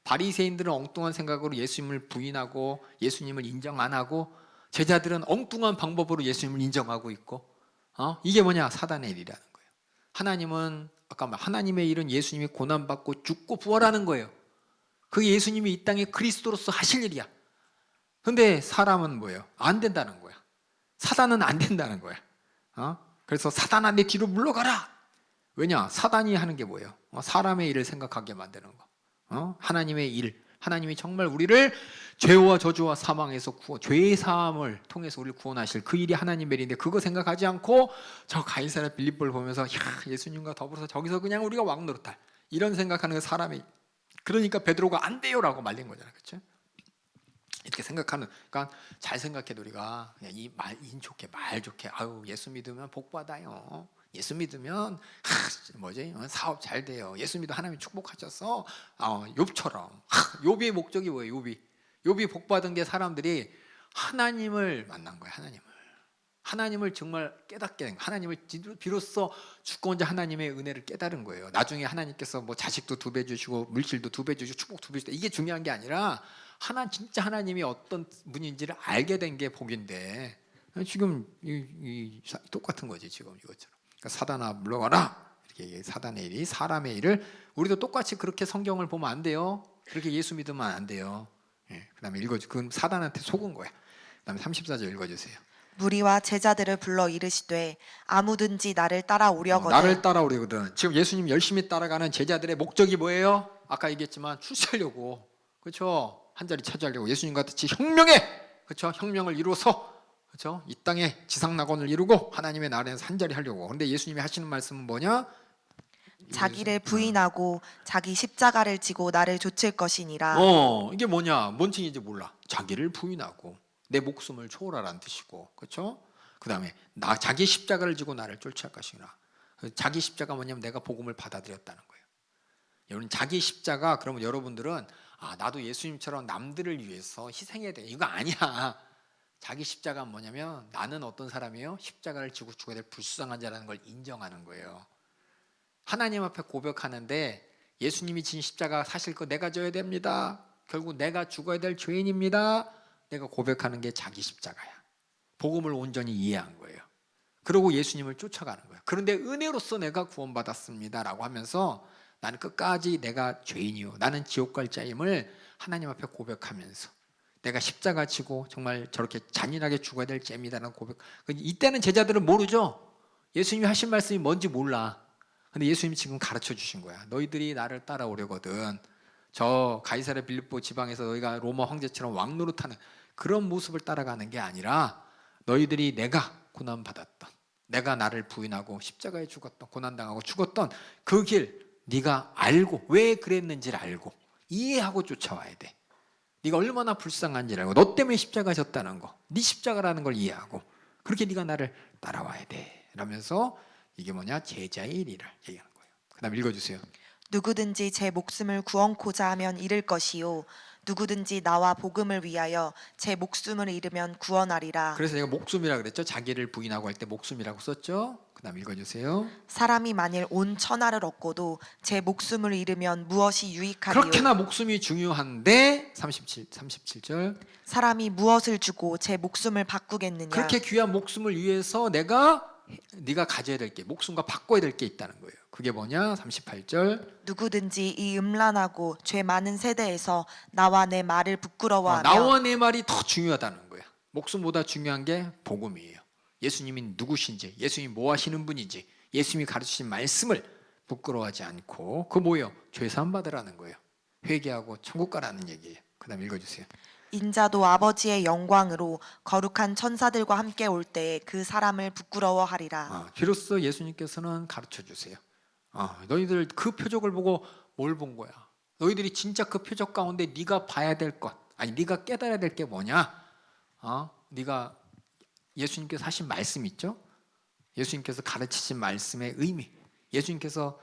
Speaker 1: 바리새인들은 엉뚱한 생각으로 예수님을 부인하고 예수님을 인정 안 하고 제자들은 엉뚱한 방법으로 예수님을 인정하고 있고 이게 뭐냐? 사단의 일이라는 거예요. 하나님은 아까 하나님의 일은 예수님이 고난받고 죽고 부활하는 거예요. 그게 예수님이 이 땅에 그리스도로서 하실 일이야. 근데 사람은 뭐예요? 안 된다는 거야. 사단은 안 된다는 거야. 그래서 사단아 내 뒤로 물러가라. 왜냐? 사단이 하는 게 뭐예요? 사람의 일을 생각하게 만드는 거. 하나님의 일, 하나님이 정말 우리를 죄와 저주와 사망에서 죄의 사함을 통해서 우리를 구원하실 그 일이 하나님의 일인데 그거 생각하지 않고 저 가이사랴 빌립보를 보면서 예수님과 더불어서 저기서 그냥 우리가 왕노릇할 이런 생각하는 게 사람이. 그러니까 베드로가 안 돼요라고 말린 거잖아요. 그렇죠? 이렇게 생각하는. 그러니까 잘 생각해도 우리가 그냥 인 좋게 말 좋게 아유 예수 믿으면 복 받아요. 예수 믿으면 사업 잘 돼요. 예수 믿으면 하나님이 축복하셔서 욥처럼. 욥의 목적이 뭐예요? 욥이 복 받은 게 사람들이 하나님을 만난 거예요. 하나님을 정말 깨닫게 된 거예요. 하나님을 비로소 주권자 하나님의 은혜를 깨달은 거예요. 나중에 하나님께서 뭐 자식도 2배 주시고 물질도 2배 주시고 축복 2배 주시고 이게 중요한 게 아니라 진짜 하나님이 어떤 분인지를 알게 된 게 복인데 지금 똑같은 거지 지금 이것처럼. 그러니까 사단아 물러가라 이렇게 사단의 일이 사람의 일을 우리도 똑같이 그렇게 성경을 보면 안 돼요. 그렇게 예수 믿으면 안 돼요. 그다음에 그건 사단한테 속은 거야. 그다음에 34절 읽어주세요.
Speaker 2: 무리와 제자들을 불러 이르시되 아무든지 나를 따라오려거든.
Speaker 1: 나를 따라오려거든. 지금 예수님 열심히 따라가는 제자들의 목적이 뭐예요? 아까 얘기했지만 출세하려고. 그렇죠? 한 자리 차지하려고 예수님과 같이 그렇죠? 혁명을 이루어서 그렇죠? 이 땅에 지상낙원을 이루고 하나님의 나라에서 한 자리 하려고. 그런데 예수님이 하시는 말씀은 뭐냐?
Speaker 2: 자기를 부인하고 자기 십자가를 지고 나를 좇을 것이니라.
Speaker 1: 이게 뭐냐? 뭔 뜻인지 몰라. 자기를 부인하고 내 목숨을 초월하라는 뜻이고, 그렇죠? 그 다음에 자기 십자가를 지고 나를 쫓아갈 것이라. 자기 십자가 뭐냐면 내가 복음을 받아들였다는 거예요. 여러분 자기 십자가 그러면 여러분들은 나도 예수님처럼 남들을 위해서 희생해야 돼 이거 아니야. 자기 십자가는 뭐냐면 나는 어떤 사람이에요? 십자가를 지고 죽어야 될 불쌍한 자라는 걸 인정하는 거예요. 하나님 앞에 고백하는데 예수님이 진 십자가 사실 거 내가 져야 됩니다. 결국 내가 죽어야 될 죄인입니다. 내가 고백하는 게 자기 십자가야. 복음을 온전히 이해한 거예요. 그러고 예수님을 쫓아가는 거예요. 그런데 은혜로서 내가 구원받았습니다라고 하면서 나는 끝까지 내가 죄인이요, 나는 지옥 갈 자임을 하나님 앞에 고백하면서 내가 십자가 지고 정말 저렇게 잔인하게 죽어야 될 죄입니다라는 고백. 이때는 제자들은 모르죠. 예수님이 하신 말씀이 뭔지 몰라. 근데 예수님이 지금 가르쳐 주신 거야. 너희들이 나를 따라오려거든 저 가이사랴 빌립보 지방에서 너희가 로마 황제처럼 왕노릇하는 그런 모습을 따라가는 게 아니라 너희들이 내가 고난받았던, 내가 나를 부인하고 십자가에 죽었던, 고난당하고 죽었던 그 길 네가 알고 왜 그랬는지를 알고 이해하고 쫓아와야 돼. 네가 얼마나 불쌍한지를 알고 너 때문에 십자가 졌다는 거, 네 십자가라는 걸 이해하고 그렇게 네가 나를 따라와야 돼 라면서 이게 뭐냐? 제자의 일이를 얘기하는 거예요. 그 다음 읽어주세요.
Speaker 2: 누구든지 제 목숨을 구원코자 하면 잃을 것이요 누구든지 나와 복음을 위하여 제 목숨을 잃으면 구원하리라.
Speaker 1: 그래서 내가 목숨이라 그랬죠. 자기를 부인하고 할 때 목숨이라고 썼죠. 그 다음 읽어주세요.
Speaker 2: 사람이 만일 온 천하를 얻고도 제 목숨을 잃으면 무엇이 유익하리요.
Speaker 1: 그렇게나 목숨이 중요한데 37절
Speaker 2: 사람이 무엇을 주고 제 목숨을 바꾸겠느냐.
Speaker 1: 그렇게 귀한 목숨을 위해서 네가 가져야 될 게, 목숨과 바꿔야 될 게 있다는 거예요. 그게 뭐냐? 38절
Speaker 2: 누구든지 이 음란하고 죄 많은 세대에서 나와 내 말을 부끄러워하며
Speaker 1: 나와 내 말이 더 중요하다는 거야. 목숨보다 중요한 게 복음이에요. 예수님이 누구신지, 예수님이 뭐 하시는 분인지, 예수님이 가르치신 말씀을 부끄러워하지 않고 그 뭐예요? 죄 사함 받으라는 거예요. 회개하고 천국 가라는 얘기예요. 그 다음 읽어주세요.
Speaker 2: 인자도 아버지의 영광으로 거룩한 천사들과 함께 올 때에 그 사람을 부끄러워하리라.
Speaker 1: 비로소 예수님께서는 가르쳐 주세요. 너희들 그 표적을 보고 뭘 본 거야? 너희들이 진짜 그 표적 가운데 네가 봐야 될 것, 아니 네가 깨달아야 될 게 뭐냐? 네가 예수님께서 하신 말씀 있죠? 예수님께서 가르치신 말씀의 의미, 예수님께서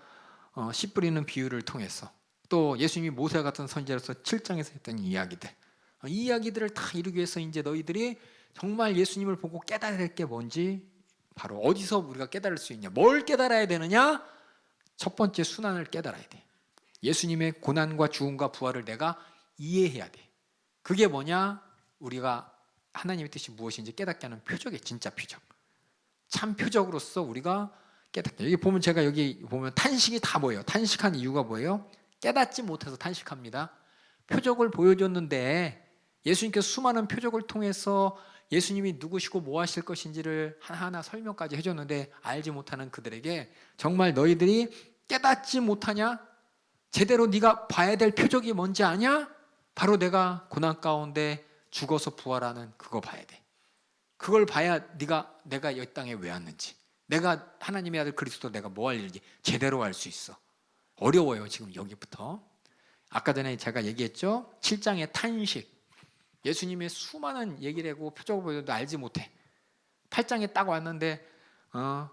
Speaker 1: 씨 뿌리는 비유를 통해서 또 예수님이 모세 같은 선지자로서 7장에서 했던 이야기들, 이 이야기들을 다 이루기 위해서 이제 너희들이 정말 예수님을 보고 깨달아야 될 게 뭔지, 바로 어디서 우리가 깨달을 수 있냐, 뭘 깨달아야 되느냐? 첫 번째 순환을 깨달아야 돼. 예수님의 고난과 죽음과 부활을 내가 이해해야 돼. 그게 뭐냐? 우리가 하나님의 뜻이 무엇인지 깨닫게 하는 표적이에요. 진짜 표적. 참 표적으로서 우리가 깨닫게. 여기 보면 제가 여기 보면 탄식이 다 뭐예요? 탄식한 이유가 뭐예요? 깨닫지 못해서 탄식합니다. 표적을 보여줬는데 예수님께서 수많은 표적을 통해서 예수님이 누구시고 뭐 하실 것인지를 하나하나 설명까지 해줬는데 알지 못하는 그들에게 정말 너희들이 깨닫지 못하냐? 제대로 네가 봐야 될 표적이 뭔지 아냐? 바로 내가 고난 가운데 죽어서 부활하는 그거 봐야 돼. 그걸 봐야 내가 이 땅에 왜 왔는지, 내가 하나님의 아들 그리스도 내가 뭐 할 일인지 제대로 알 수 있어. 어려워요 지금 여기부터. 아까 전에 제가 얘기했죠. 7장의 탄식. 예수님의 수많은 얘기를 하고 표적을 보여도 알지 못해. 8장에 딱 왔는데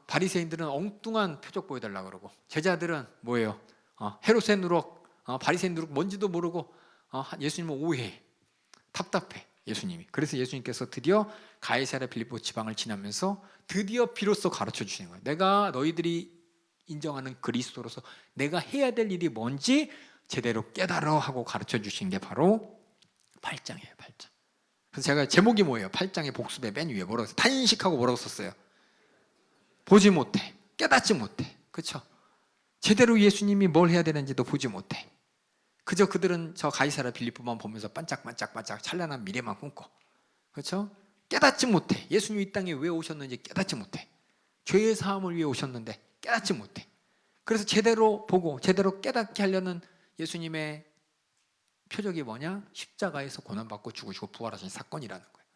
Speaker 1: 바리새인들은 엉뚱한 표적 보여달라고 그러고 제자들은 뭐예요? 헤롯의 누룩, 바리새인 누룩 뭔지도 모르고 예수님은 오해해. 답답해 예수님이. 그래서 예수님께서 드디어 가이사랴 빌립보 지방을 지나면서 드디어 비로소 가르쳐 주시는 거예요. 내가 너희들이 인정하는 그리스도로서 내가 해야 될 일이 뭔지 제대로 깨달아 하고 가르쳐 주신 게 바로 8장이에요. 8장. 그래서 제가 제목이 뭐예요? 8장의 복습의 맨 위에 뭐라고 썼어요? 탄식하고 뭐라고 썼어요? 보지 못해, 깨닫지 못해. 그렇죠? 제대로 예수님이 뭘 해야 되는지도 보지 못해. 그저 그들은 저 가이사랴 빌립보만 보면서 반짝반짝반짝 찬란한 미래만 꿈꿔. 그렇죠? 깨닫지 못해. 예수님이 이 땅에 왜 오셨는지 깨닫지 못해. 죄의 사함을 위해 오셨는데 깨닫지 못해. 그래서 제대로 보고 제대로 깨닫게 하려는 예수님의 표적이 뭐냐? 십자가에서 고난받고 죽으시고 부활하신 사건이라는 거예요.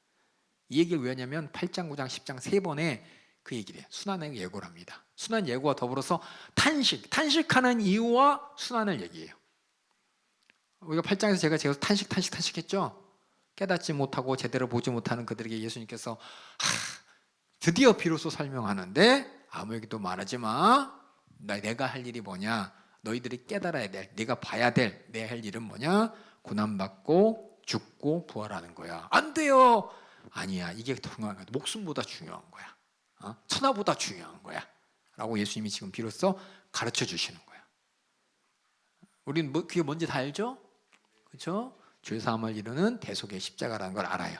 Speaker 1: 이 얘기를 왜 하냐면 8장, 9장, 10장 세 번에 그 얘기를 해요. 순환의 예고를 합니다. 순환 예고와 더불어서 탄식하는 이유와 순환을 얘기해요. 우리가 8장에서 제가 탄식했죠. 깨닫지 못하고 제대로 보지 못하는 그들에게 예수님께서 드디어 비로소 설명하는데 아무에게도 말하지 마. 내가 할 일이 뭐냐? 너희들이 깨달아야 될, 네가 봐야 될 내 할 일은 뭐냐? 고난받고 죽고 부활하는 거야. 안 돼요. 아니야. 이게 더 중요한 거야. 목숨보다 중요한 거야. 천하보다 중요한 거야. 라고 예수님이 지금 비로소 가르쳐 주시는 거야. 우리는 그게 뭔지 다 알죠? 그렇죠? 죄 사함을 이루는 대속의 십자가라는 걸 알아요.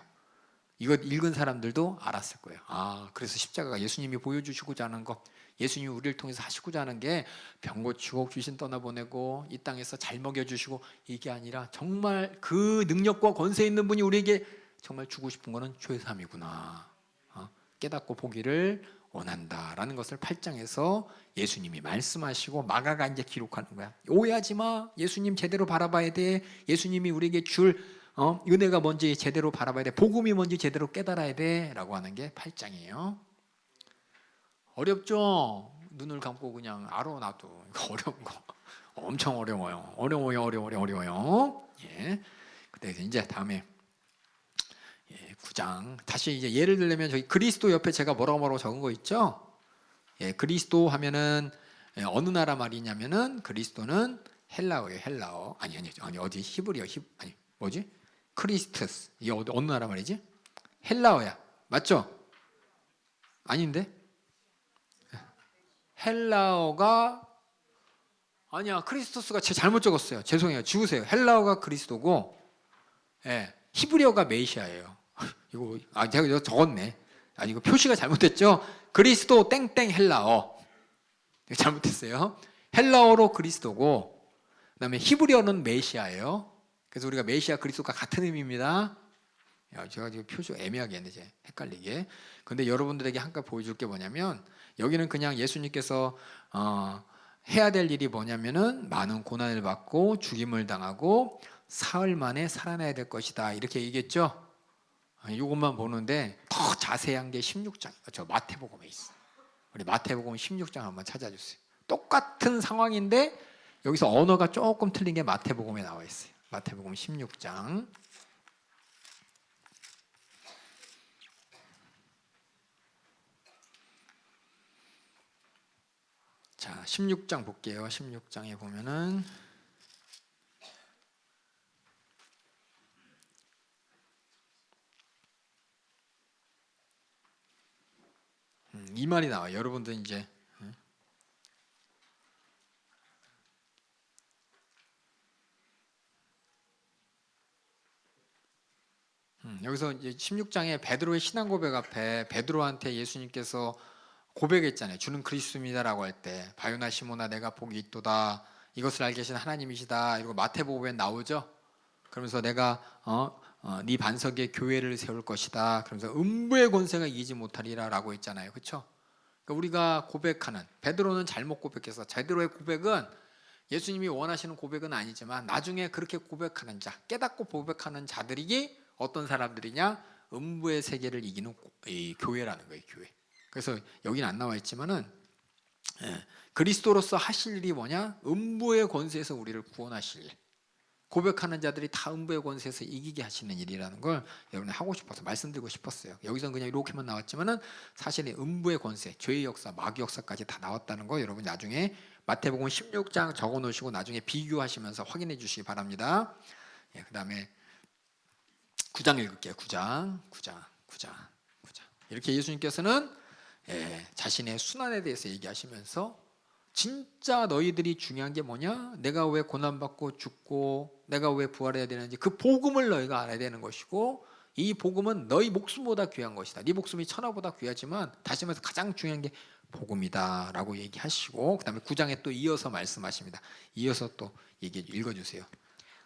Speaker 1: 이거 읽은 사람들도 알았을 거예요. 아, 그래서 십자가가 예수님이 보여주시고자 하는 것, 예수님이 우리를 통해서 하시고자 하는 게 병 고치고 귀신 떠나보내고 이 땅에서 잘 먹여주시고 이게 아니라 정말 그 능력과 권세 있는 분이 우리에게 정말 주고 싶은 거는 죄 사함이구나. 깨닫고 보기를 원한다라는 것을 8장에서 예수님이 말씀하시고 마가가 이제 기록하는 거야. 오해하지 마. 예수님 제대로 바라봐야 돼. 예수님이 우리에게 줄 은혜가 뭔지 제대로 바라봐야 돼. 복음이 뭔지 제대로 깨달아야 돼. 라고 하는 게 8장이에요. 어렵죠? 눈을 감고 그냥 알아 나도. 어려운 거 엄청 어려워요. 어려워요. 예. 그래서 이제 다음에 9장 다시 이제 예를 들면 저기 그리스도 옆에 제가 뭐라고 적은 거 있죠? 예, 그리스도 하면은 어느 나라 말이냐면은 그리스도는 헬라어예요. 헬라어. 아니 어디 히브리어 아니 뭐지? 크리스트스. 이 어느 나라 말이지? 헬라어야. 맞죠? 아닌데? 헬라어가 아니야. 크리스토스가 제 잘못 적었어요. 죄송해요. 지우세요. 헬라어가 그리스도고 예, 히브리어가 메시아예요. 이거 제가 이거 적었네. 이거 표시가 잘못됐죠? 그리스도 땡땡 헬라어. 잘못했어요. 헬라어로 그리스도고 그다음에 히브리어는 메시아예요. 그래서 우리가 메시아 그리스도가 같은 의미입니다. 제가 지금 표시가 애매하게 했는데 이제 헷갈리게. 근데 여러분들에게 한 가지 보여줄 게 뭐냐면 여기는 그냥 예수님께서 해야 될 일이 뭐냐면은 많은 고난을 받고 죽임을 당하고 사흘 만에 살아나야 될 것이다 이렇게 얘기했죠. 이것만 보는데 더 자세한 게 16장. 저 마태복음에 있어. 우리 마태복음 16장 한번 찾아주세요. 똑같은 상황인데 여기서 언어가 조금 틀린 게 마태복음에 나와 있어요. 마태복음 16장. 자, 16장 볼게요. 16장에 보면은 이 말이 나와요. 여러분들 이제 여기서 이제 16장에 베드로의 신앙 고백 앞에 베드로한테 예수님께서 고백했잖아요. 주는 그리스도입니다라고 할 때 바요나 시모나 내가 복이 있도다. 이것을 알게 하신 하나님이시다. 이거 마태복음에 나오죠. 그러면서 내가 네 반석에 교회를 세울 것이다. 그러면서 음부의 권세가 이기지 못하리라라고 했잖아요. 그렇죠? 그러니까 우리가 고백하는 베드로는 잘못 고백해서 베드로의 고백은 예수님이 원하시는 고백은 아니지만 나중에 그렇게 고백하는 자, 깨닫고 고백하는 자들이 어떤 사람들이냐? 음부의 세계를 이기는 이 교회라는 거예요. 교회. 그래서 여기는 안 나와 있지만은 그리스도로서 하실 일이 뭐냐? 음부의 권세에서 우리를 구원하실 일. 고백하는 자들이 다 음부의 권세에서 이기게 하시는 일이라는 걸 여러분이 하고 싶어서 말씀드리고 싶었어요. 여기서는 그냥 이렇게만 나왔지만은 사실 음부의 권세, 죄의 역사, 마귀 역사까지 다 나왔다는 거 여러분 나중에 마태복음 16장 적어 놓으시고 나중에 비교하시면서 확인해 주시기 바랍니다. 예, 그다음에 9장 읽을게요. 9장. 이렇게 예수님께서는 자신의 순환에 대해서 얘기하시면서 진짜 너희들이 중요한 게 뭐냐? 내가 왜 고난받고 죽고 내가 왜 부활해야 되는지 그 복음을 너희가 알아야 되는 것이고 이 복음은 너희 목숨보다 귀한 것이다. 네 목숨이 천하보다 귀하지만 다시 말해서 가장 중요한 게 복음이다 라고 얘기하시고 그 다음에 9장에 또 이어서 말씀하십니다. 이어서 또 읽어주세요.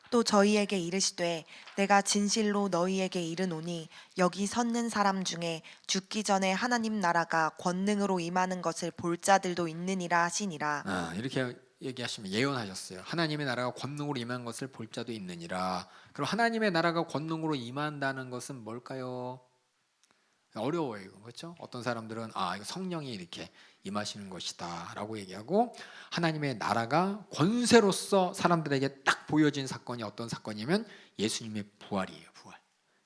Speaker 2: 또 저희에게 이르시되 내가 진실로 너희에게 이르노니 여기 섰는 사람 중에 죽기 전에 하나님 나라가 권능으로 임하는 것을 볼 자들도 있느니라 하시니라.
Speaker 1: 이렇게 얘기하시면 예언하셨어요. 하나님의 나라가 권능으로 임한 것을 볼 자도 있느니라. 그럼 하나님의 나라가 권능으로 임한다는 것은 뭘까요? 어려워요, 이거. 그렇죠? 어떤 사람들은 이거 성령이 이렇게 임하시는 것이다 라고 얘기하고 하나님의 나라가 권세로서 사람들에게 딱 보여진 사건이 어떤 사건이면 예수님의 부활이에요. 부활.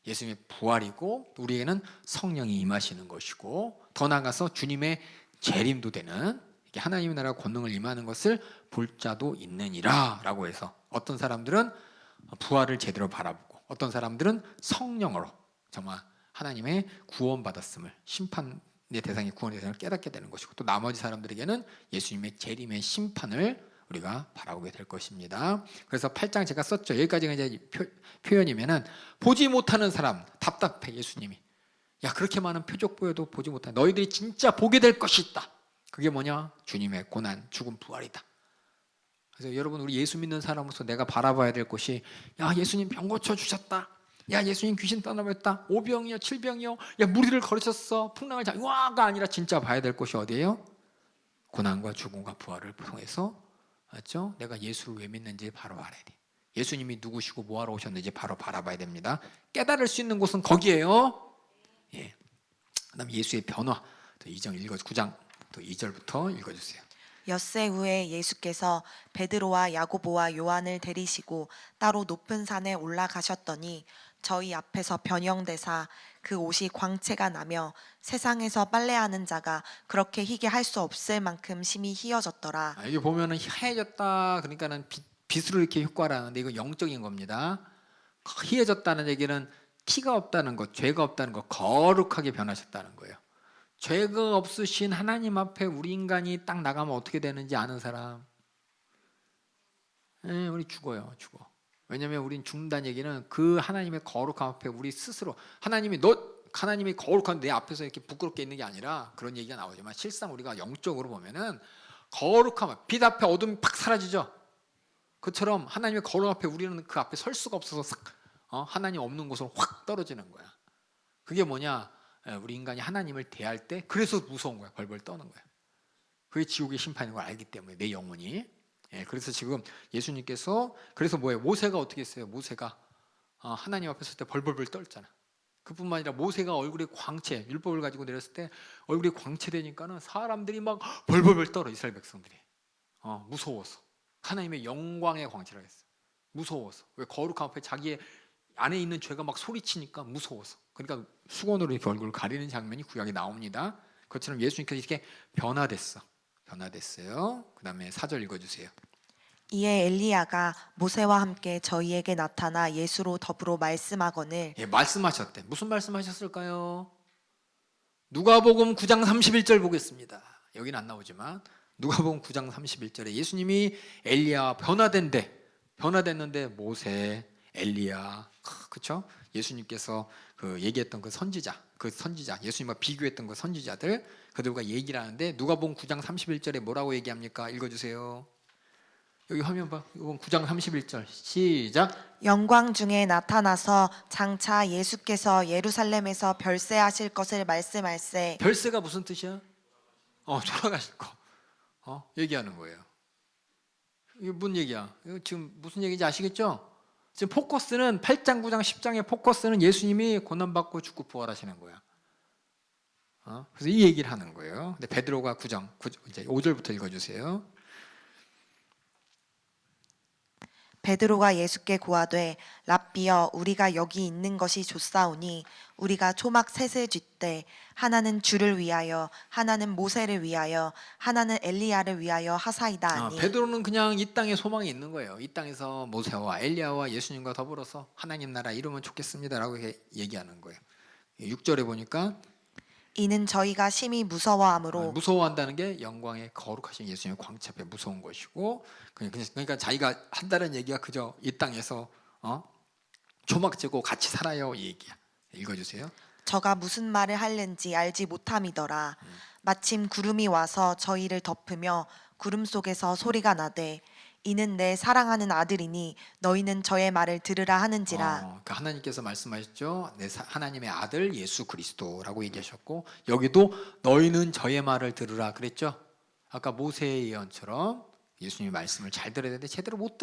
Speaker 1: 예수님의 부활이고 우리에게는 성령이 임하시는 것이고 더 나아가서 주님의 재림도 되는 이렇게 하나님의 나라가 권능을 임하는 것을 볼 자도 있느니라 라고 해서 어떤 사람들은 부활을 제대로 바라보고 어떤 사람들은 성령으로 정말 하나님의 구원받았음을 심판의 대상이 구원의 대상을 깨닫게 되는 것이고 또 나머지 사람들에게는 예수님의 재림의 심판을 우리가 바라보게 될 것입니다. 그래서 8장 제가 썼죠. 여기까지가 이제 표현이면은 보지 못하는 사람 답답해. 예수님이 야 그렇게 많은 표적 보여도 보지 못한 너희들이 진짜 보게 될 것이 있다. 그게 뭐냐? 주님의 고난, 죽음, 부활이다. 그래서 여러분 우리 예수 믿는 사람으로서 내가 바라봐야 될 것이 야 예수님 병 고쳐 주셨다. 야 예수님 귀신 떠나버렸다. 5병이요 7병이요. 야 무리를 거르셨어. 풍랑을 와가 아니라 진짜 봐야 될 것이 어디예요? 고난과 죽음과 부활을 통해서 맞죠? 내가 예수를 왜 믿는지 바로 알아야 돼. 예수님이 누구시고 뭐하러 오셨는지 바로 바라봐야 됩니다. 깨달을 수 있는 곳은 거기에요. 예. 그다음 예수의 변화. 또 9장 또 2절부터 읽어주세요.
Speaker 2: 엿새 후에 예수께서 베드로와 야고보와 요한을 데리시고 따로 높은 산에 올라가셨더니 저희 앞에서 변형되사 그 옷이 광채가 나며 세상에서 빨래하는 자가 그렇게 희게 할 수 없을 만큼 심히 희어졌더라.
Speaker 1: 여기 보면은 하얘졌다 그러니까는 빛으로 이렇게 효과를 하는데 이거 영적인 겁니다. 희해졌다는 얘기는 티가 없다는 것, 죄가 없다는 것, 거룩하게 변하셨다는 거예요. 죄가 없으신 하나님 앞에 우리 인간이 딱 나가면 어떻게 되는지 아는 사람? 우리 죽어요, 죽어. 왜냐하면 우린 죽는다는 얘기는 그 하나님의 거룩함 앞에 우리 스스로 하나님이 거룩한 내 앞에서 이렇게 부끄럽게 있는 게 아니라 그런 얘기가 나오지만 실상 우리가 영적으로 보면은 거룩함, 빛 앞에 어둠이 팍 사라지죠. 그처럼 하나님의 거룩 앞에 우리는 그 앞에 설 수가 없어서 하나님 없는 곳으로 확 떨어지는 거야. 그게 뭐냐? 우리 인간이 하나님을 대할 때 그래서 무서운 거야. 벌벌 떠는 거야. 그게 지옥의 심판인 걸 알기 때문에 내 영혼이. 그래서 지금 예수님께서 그래서 뭐예요? 모세가 어떻게 했어요? 모세가 하나님 앞에 설 때 벌벌벌 떨잖아. 그뿐만 아니라 모세가 얼굴에 광채, 율법을 가지고 내렸을 때 얼굴에 광채되니까는 사람들이 막 벌벌벌 떨어. 이스라엘 백성들이 무서워서 하나님의 영광의 광채라고 했어. 무서워서. 왜? 거룩함 앞에 자기의 안에 있는 죄가 막 소리치니까 무서워서. 그러니까 수건으로 이렇게 얼굴을 가리는 장면이 구약에 나옵니다. 그것처럼 예수님께서 이렇게 변화됐어요. 그 다음에 4절 읽어주세요.
Speaker 2: 이에 엘리야가 모세와 함께 저희에게 나타나 예수로 더불어 말씀하거늘
Speaker 1: 말씀하셨대. 무슨 말씀하셨을까요? 누가복음 9장 31절 보겠습니다. 여기는 안 나오지만 누가복음 9장 31절에 예수님이 엘리야와 변화됐는데 모세, 엘리야, 그렇죠? 예수님께서 그 얘기했던 그 선지자, 예수님과 비교했던 그 선지자들 그들과 얘기를 하는데 누가복음 9장 31절에 뭐라고 얘기합니까? 읽어주세요. 여기 화면 봐. 이건 9장 31절 시작.
Speaker 2: 영광 중에 나타나서 장차 예수께서 예루살렘에서 별세하실 것을 말씀할세.
Speaker 1: 별세가 무슨 뜻이야? 돌아가실 거. 얘기하는 거예요. 이게 뭔 얘기야? 이거 지금 무슨 얘기인지 아시겠죠? 지금 포커스는 8장, 9장, 10장의 포커스는 예수님이 고난받고 죽고 부활하시는 거야. 그래서 이 얘기를 하는 거예요. 근데 베드로가 9장 이제 5절부터 읽어주세요.
Speaker 2: 베드로가 예수께 고하되 랍비여 우리가 여기 있는 것이 좋사오니 우리가 초막 셋을 쥐되 하나는 주를 위하여 하나는 모세를 위하여 하나는 엘리야를 위하여 하사이다 하니.
Speaker 1: 베드로는 그냥 이 땅에 소망이 있는 거예요. 이 땅에서 모세와 엘리야와 예수님과 더불어서 하나님 나라 이루면 좋겠습니다라고 얘기하는 거예요. 6절에 보니까
Speaker 2: 이는 저희가 심히 무서워하므로.
Speaker 1: 무서워한다는 게 영광의 거룩하신 예수님의 광채 앞에 무서운 것이고 그러니까 자기가 한다는 얘기가 그저 이 땅에서 조막 재고 같이 살아요 이 얘기야. 읽어주세요.
Speaker 2: 저가 무슨 말을 하는지 알지 못함이더라. 마침 구름이 와서 저희를 덮으며 구름 속에서 소리가 나되 이는 내 사랑하는 아들이니 너희는 저의 말을 들으라 하는지라.
Speaker 1: 그러니까 하나님께서 말씀하셨죠. 하나님의 아들 예수 그리스도라고 얘기하셨고 여기도 너희는 저의 말을 들으라 그랬죠. 아까 모세의 예언처럼 예수님의 말씀을 잘 들어야 되는데 제대로 못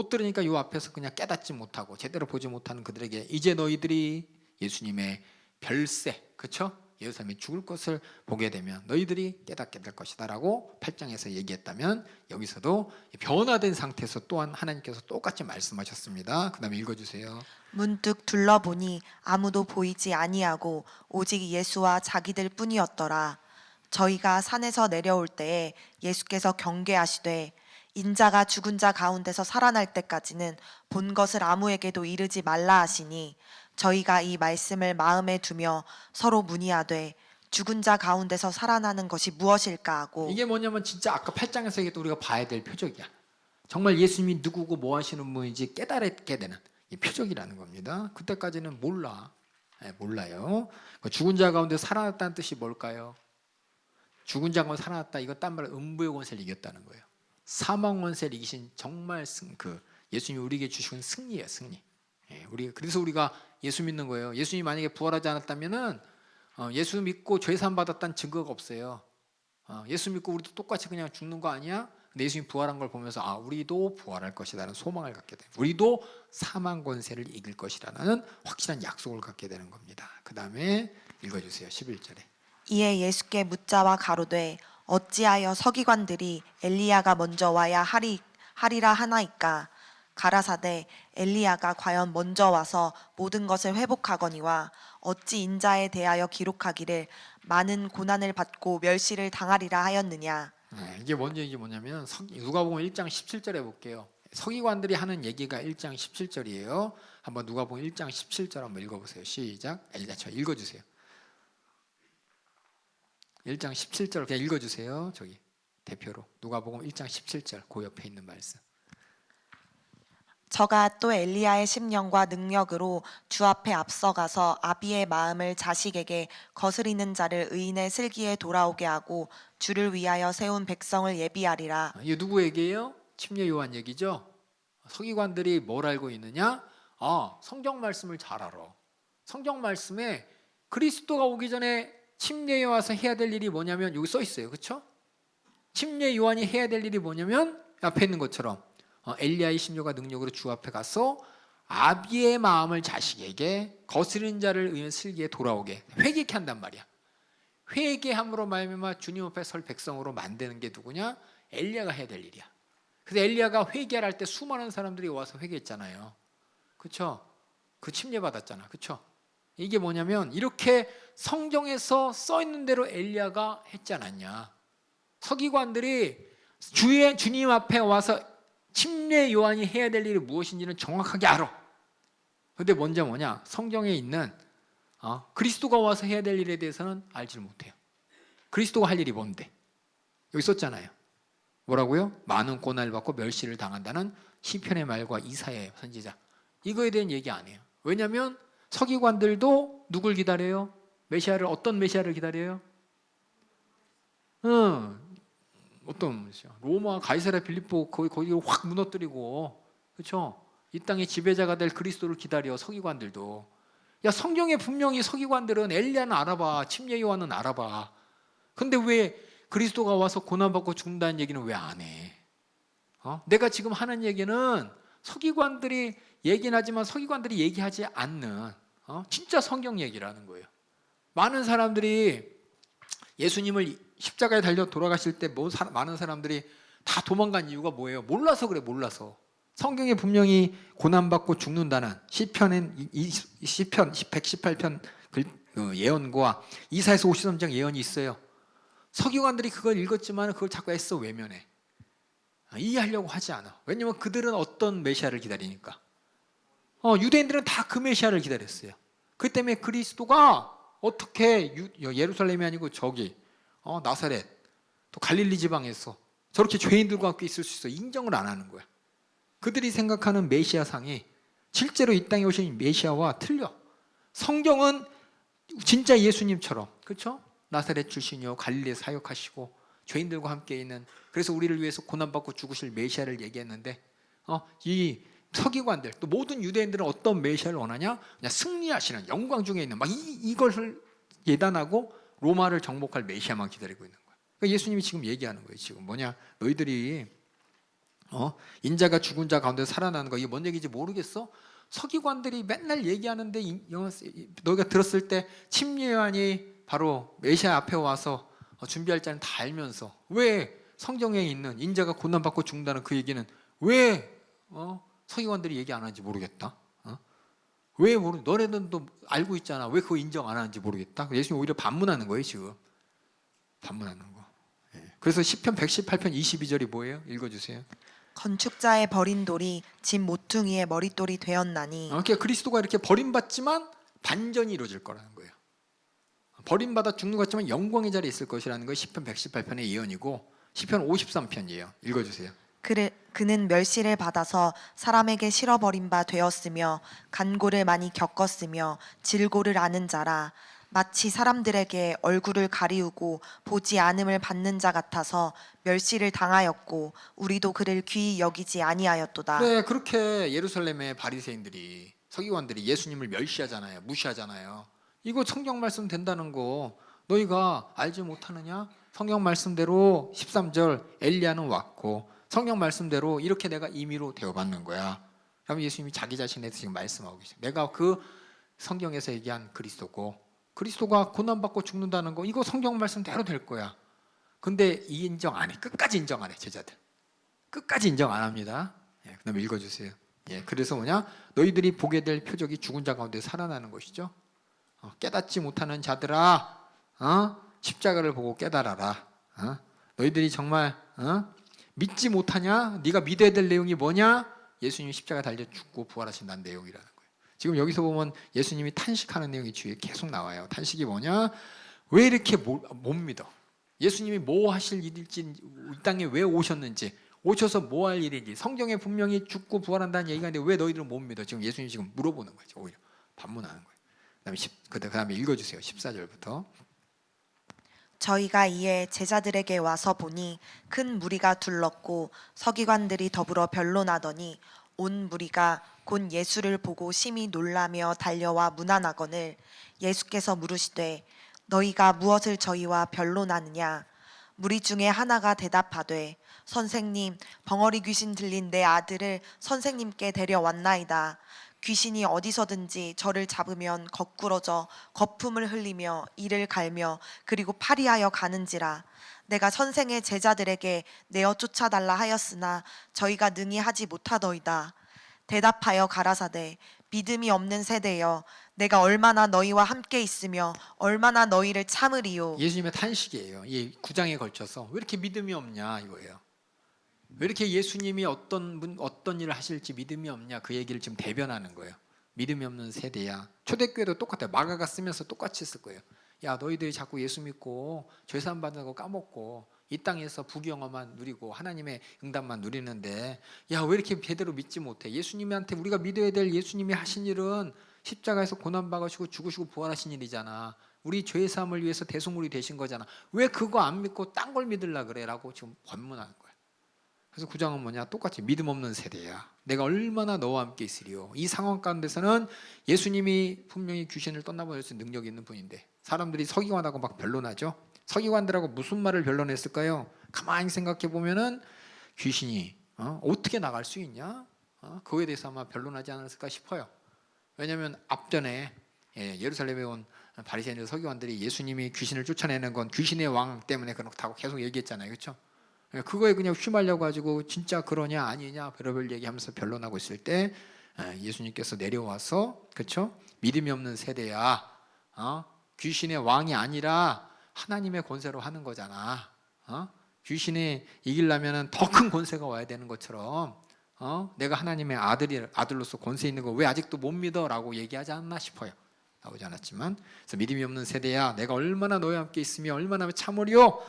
Speaker 1: 들으니까 요 앞에서 그냥 깨닫지 못하고 제대로 보지 못하는 그들에게 이제 너희들이 예수님의 별세, 그렇죠? 예루살렘이 죽을 것을 보게 되면 너희들이 깨닫게 될 것이다 라고 8장에서 얘기했다면 여기서도 변화된 상태에서 또한 하나님께서 똑같이 말씀하셨습니다. 그 다음에 읽어주세요.
Speaker 2: 문득 둘러보니 아무도 보이지 아니하고 오직 예수와 자기들 뿐이었더라. 저희가 산에서 내려올 때에 예수께서 경계하시되 인자가 죽은 자 가운데서 살아날 때까지는 본 것을 아무에게도 이르지 말라 하시니 저희가 이 말씀을 마음에 두며 서로 문의하되 죽은 자 가운데서 살아나는 것이 무엇일까 하고
Speaker 1: 이게 뭐냐면 진짜 아까 8장에서 얘기했던 우리가 봐야 될 표적이야. 정말 예수님이 누구고 뭐 하시는 분인지 깨달게 되는 이 표적이라는 겁니다. 그때까지는 몰라. 몰라요. 죽은 자 가운데 살아났다는 뜻이 뭘까요? 죽은 자 가운데 살아났다. 이거 딴 말로 음부의 권세를 이겼다는 거예요. 사망 권세를 이기신 정말 예수님이 우리에게 주신 승리예요, 승리. 그래서 우리가 예수 믿는 거예요. 예수님이 만약에 부활하지 않았다면은 예수 믿고 죄 사함 받았다는 증거가 없어요. 예수 믿고 우리도 똑같이 그냥 죽는 거 아니야? 근데 예수님 부활한 걸 보면서 우리도 부활할 것이라는 소망을 갖게 돼요. 우리도 사망 권세를 이길 것이라는 확실한 약속을 갖게 되는 겁니다. 그 다음에 읽어주세요. 11절에.
Speaker 2: 이에 예수께 묻자와 가로되 어찌하여 서기관들이 엘리야가 먼저 와야 하리라 하나이까 가라사대 엘리야가 과연 먼저 와서 모든 것을 회복하거니와 어찌 인자에 대하여 기록하기를 많은 고난을 받고 멸시를 당하리라 하였느냐.
Speaker 1: 이게 뭐냐면 누가복음 1장 17절에 볼게요. 서기관들이 하는 얘기가 1장 17절이에요. 한번 누가복음 1장 17절 한번 읽어보세요. 시작. 읽어주세요. 1장 17절 그냥 읽어주세요. 저기 대표로 누가복음 1장 17절 그 옆에 있는 말씀.
Speaker 2: 저가 또 엘리야의 심령과 능력으로 주 앞에 앞서가서 아비의 마음을 자식에게 거스리는 자를 의인의 슬기에 돌아오게 하고 주를 위하여 세운 백성을 예비하리라.
Speaker 1: 이게 누구 얘기예요? 침례 요한 얘기죠. 서기관들이 뭘 알고 있느냐? 성경 말씀을 잘 알아. 성경 말씀에 그리스도가 오기 전에 침례에 와서 해야 될 일이 뭐냐면 여기 써 있어요. 그렇죠? 침례 요한이 해야 될 일이 뭐냐면 앞에 있는 것처럼 엘리야의 심령과 능력으로 주 앞에 가서 아비의 마음을 자식에게 거스르는 자를 의한 슬기에 돌아오게 회개케 한단 말이야. 회개함으로 말미암아 주님 앞에 설 백성으로 만드는 게 누구냐? 엘리야가 해야 될 일이야. 그래서 엘리야가 회개를 할 때 수많은 사람들이 와서 회개했잖아요. 그렇죠? 그 침례 받았잖아. 그렇죠? 이게 뭐냐면 이렇게 성경에서 써 있는 대로 엘리야가 했지 않았냐. 서기관들이 주님 앞에 와서 침례 요한이 해야 될 일이 무엇인지는 정확하게 알아. 근데 먼저 뭐냐? 성경에 있는 그리스도가 와서 해야 될 일에 대해서는 알지를 못해요. 그리스도가 할 일이 뭔데? 여기 썼잖아요. 뭐라고요? 많은 고난을 받고 멸시를 당한다는 시편의 말과 이사야의 선지자. 이거에 대한 얘기 안 해요. 왜냐하면 서기관들도 누굴 기다려요? 어떤 메시아를 기다려요? 어떤 메시아? 로마 가이사랴 빌립보 거기를 확 무너뜨리고, 그렇죠? 이 땅의 지배자가 될 그리스도를 기다려. 서기관들도. 야, 성경에 분명히 서기관들은 엘리야는 알아봐, 침례 요한은 알아봐. 근데 왜 그리스도가 와서 고난받고 죽는다는 얘기는 왜 안 해? 내가 지금 하는 얘기는 서기관들이 얘기는 하지만 서기관들이 얘기하지 않는 진짜 성경 얘기라는 거예요. 많은 사람들이 예수님을 십자가에 달려 돌아가실 때 많은 사람들이 다 도망간 이유가 뭐예요? 몰라서 그래. 몰라서. 성경에 분명히 고난받고 죽는다는 시편 118편 예언과 이사야서 53장 예언이 있어요. 서기관들이 그걸 읽었지만 그걸 자꾸 애써 외면해. 이해하려고 하지 않아. 왜냐하면 그들은 어떤 메시아를 기다리니까. 유대인들은 다 그 메시아를 기다렸어요. 그 때문에 그리스도가 어떻게 예루살렘이 아니고 저기 나사렛 또 갈릴리 지방에서 저렇게 죄인들과 함께 있을 수 있어 인정을 안 하는 거야. 그들이 생각하는 메시아상이 실제로 이 땅에 오신 메시아와 틀려. 성경은 진짜 예수님처럼, 그렇죠? 나사렛 출신이요 갈릴리에 사역하시고 죄인들과 함께 있는, 그래서 우리를 위해서 고난받고 죽으실 메시아를 얘기했는데 이 서기관들 또 모든 유대인들은 어떤 메시아를 원하냐? 그냥 승리하시는 영광 중에 있는 이것을 예단하고 로마를 정복할 메시아만 기다리고 있는 거야. 그러니까 예수님이 지금 얘기하는 거예요. 지금 뭐냐? 너희들이 인자가 죽은 자 가운데 살아나는 거, 이게 뭔 얘기인지 모르겠어? 서기관들이 맨날 얘기하는데 너희가 들었을 때 침례 요한이 바로 메시아 앞에 와서 준비할 자는 다 알면서 왜 성경에 있는 인자가 고난받고 죽는다는 그 얘기는 왜 서기관들이 얘기 안 하는지 모르겠다. 왜 너네들도 알고 있잖아. 왜 그거 인정 안 하는지 모르겠다. 예수님 오히려 반문하는 거예요. 지금 반문하는 거. 그래서 시편 118편 22절이 뭐예요? 읽어주세요.
Speaker 2: 건축자의 버린 돌이 집 모퉁이의 머릿돌이 되었나니.
Speaker 1: 그러니까 그리스도가 이렇게 버림받지만 반전이 이루어질 거라는 거예요. 버림받아 죽는 것 같지만 영광의 자리에 있을 것이라는 것이 시편 118편의 예언이고 시편 53편이에요. 읽어주세요.
Speaker 2: 그는 멸시를 받아서 사람에게 실어버린 바 되었으며 간고를 많이 겪었으며 질고를 아는 자라. 마치 사람들에게 얼굴을 가리우고 보지 않음을 받는 자 같아서 멸시를 당하였고 우리도 그를 귀히 여기지 아니하였도다.
Speaker 1: 그래, 그렇게 예루살렘의 바리새인들이 서기관들이 예수님을 멸시하잖아요. 무시하잖아요. 이거 성경 말씀 된다는 거 너희가 알지 못하느냐? 성경 말씀대로 13절 엘리야는 왔고 성경 말씀대로 이렇게 내가 임의로 대접받는 거야. 그럼 예수님이 자기 자신에 대해서 지금 말씀하고 계세요. 내가 그 성경에서 얘기한 그리스도고 그리스도가 고난받고 죽는다는 거 이거 성경 말씀대로 될 거야. 근데 인정 안 해. 끝까지 인정 안 해. 제자들. 끝까지 인정 안 합니다. 예, 그다음에 읽어주세요. 예, 그래서 뭐냐? 너희들이 보게 될 표적이 죽은 자 가운데 살아나는 것이죠. 깨닫지 못하는 자들아, 십자가를 보고 깨달아라. 너희들이 정말 믿지 못하냐? 네가 믿어야 될 내용이 뭐냐? 예수님이 십자가 달려 죽고 부활하신다는 내용이라는 거예요. 지금 여기서 보면 예수님이 탄식하는 내용이 뒤에 계속 나와요. 탄식이 뭐냐? 왜 이렇게 못 믿어? 예수님이 뭐 하실 일일지, 이 땅에 왜 오셨는지, 오셔서 뭐 할 일인지, 성경에 분명히 죽고 부활한다는 얘기가 있는데 왜 너희들은 못 믿어? 지금 예수님이 지금 물어보는 거죠. 오히려 반문하는 거예요. 그다음에 읽어주세요. 14절부터.
Speaker 2: 저희가 이에 제자들에게 와서 보니 큰 무리가 둘렀고 서기관들이 더불어 변론하더니 온 무리가 곧 예수를 보고 심히 놀라며 달려와 문안하거늘 예수께서 물으시되 너희가 무엇을 저희와 변론하느냐? 무리 중에 하나가 대답하되 선생님, 벙어리 귀신 들린 내 아들을 선생님께 데려왔나이다. 귀신이 어디서든지 저를 잡으면 거꾸러져 거품을 흘리며 이를 갈며 그리고 파리하여 가는지라. 내가 선생의 제자들에게 내어 쫓아달라 하였으나 저희가 능히 하지 못하더이다. 대답하여 가라사대 믿음이 없는 세대여, 내가 얼마나 너희와 함께 있으며 얼마나 너희를 참으리요.
Speaker 1: 예수님의 탄식이에요. 이 9장에 걸쳐서 왜 이렇게 믿음이 없냐 이거예요. 왜 이렇게 예수님이 어떤 일을 하실지 믿음이 없냐 그 얘기를 지금 대변하는 거예요. 믿음이 없는 세대야. 초대교회도 똑같아요. 마가가 쓰면서 똑같이 쓸 거예요. 야, 너희들이 자꾸 예수 믿고 죄사함 받는 거 까먹고 이 땅에서 부귀영화만 누리고 하나님의 응답만 누리는데 야, 왜 이렇게 제대로 믿지 못해? 예수님한테 우리가 믿어야 될 예수님이 하신 일은 십자가에서 고난받으시고 죽으시고 부활하신 일이잖아. 우리 죄사함을 위해서 대속물이 되신 거잖아. 왜 그거 안 믿고 딴 걸 믿으려 그래? 라고 지금 권문하는 거예요. 그래서 9장은 뭐냐? 똑같이 믿음 없는 세대야. 내가 얼마나 너와 함께 있으리요. 이 상황 가운데서는 예수님이 분명히 귀신을 떠나보낼 수 있는 능력이 있는 분인데 사람들이 서기관하고 막 변론하죠. 서기관들하고 무슨 말을 변론했을까요? 가만히 생각해 보면은 귀신이 어떻게 나갈 수 있냐? 그거에 대해서 아마 변론하지 않았을까 싶어요. 왜냐하면 앞전에 예루살렘에 온 바리새인들 서기관들이 예수님이 귀신을 쫓아내는 건 귀신의 왕 때문에 그렇다고 계속 얘기했잖아요. 그렇죠? 그거에 그냥 휘말려 가지고 진짜 그러냐 아니냐 별의별 얘기하면서 변론하고 있을 때 예수님께서 내려와서 그렇죠? 믿음이 없는 세대야. 귀신의 왕이 아니라 하나님의 권세로 하는 거잖아. 귀신이 이기려면 더 큰 권세가 와야 되는 것처럼 내가 하나님의 아들로서 권세 있는 거 왜 아직도 못 믿어라고 얘기하지 않나 싶어요. 나오지 않았지만 그래서 믿음이 없는 세대야 내가 얼마나 너와 함께 있으며 얼마나 참으리요.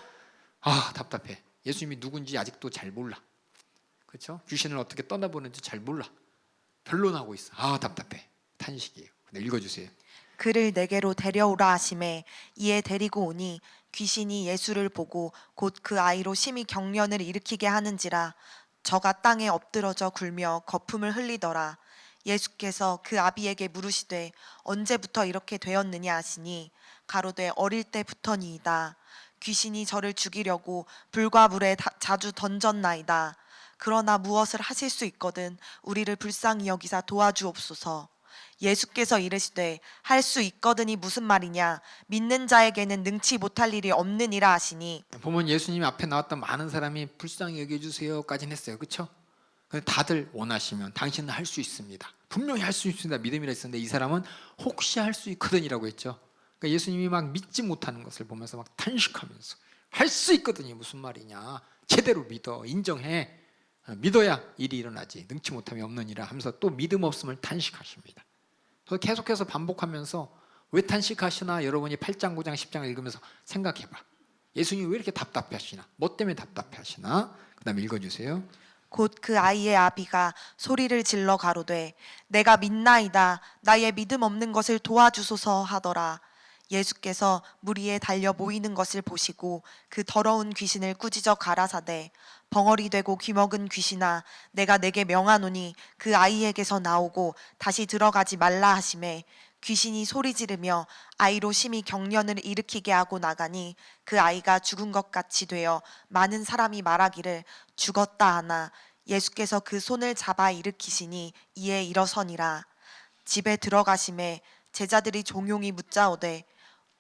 Speaker 1: 답답해. 예수님이 누군지 아직도 잘 몰라. 그렇죠? 귀신을 어떻게 떠나보는지 잘 몰라. 변론하고 있어. 답답해. 탄식이에요. 근데 읽어주세요.
Speaker 2: 그를 내게로 데려오라 하심에 이에 데리고 오니 귀신이 예수를 보고 곧 그 아이로 심히 경련을 일으키게 하는지라. 저가 땅에 엎드러져 굴며 거품을 흘리더라. 예수께서 그 아비에게 물으시되 언제부터 이렇게 되었느냐 하시니 가로되 어릴 때부터니이다. 귀신이 저를 죽이려고 불과 물에 자주 던졌나이다. 그러나 무엇을 하실 수 있거든 우리를 불쌍히 여기사 도와주옵소서. 예수께서 이르시되 할 수 있거든이 무슨 말이냐? 믿는 자에게는 능치 못할 일이 없느니라 하시니.
Speaker 1: 보면 예수님 앞에 나왔던 많은 사람이 불쌍히 여겨주세요까지는 했어요. 그렇죠? 근데 다들 원하시면 당신은 할 수 있습니다. 분명히 할 수 있습니다. 믿음이라 했었는데 이 사람은 혹시 할 수 있거든이라고 했죠. 그러니까 예수님이 막 믿지 못하는 것을 보면서 막 탄식하면서 할 수 있거든이 무슨 말이냐? 제대로 믿어. 인정해. 믿어야 일이 일어나지. 능치 못함이 없느니라 하면서 또 믿음 없음을 탄식하십니다. 그래서 계속해서 반복하면서 왜 탄식하시나? 여러분이 8장, 9장, 10장을 읽으면서 생각해봐. 예수님이 왜 이렇게 답답해 하시나? 뭐 때문에 답답해 하시나? 그 다음에 읽어주세요.
Speaker 2: 곧 그 아이의 아비가 소리를 질러 가로되 내가 믿나이다 나의 믿음 없는 것을 도와주소서 하더라. 예수께서 물 위에 달려 모이는 것을 보시고 그 더러운 귀신을 꾸짖어 가라사대 벙어리 되고 귀먹은 귀신아 내가 내게 명하노니 그 아이에게서 나오고 다시 들어가지 말라 하시매 귀신이 소리 지르며 아이로 심히 경련을 일으키게 하고 나가니 그 아이가 죽은 것 같이 되어 많은 사람이 말하기를 죽었다 하나 예수께서 그 손을 잡아 일으키시니 이에 일어서니라. 집에 들어가심에 제자들이 종용이 묻자오되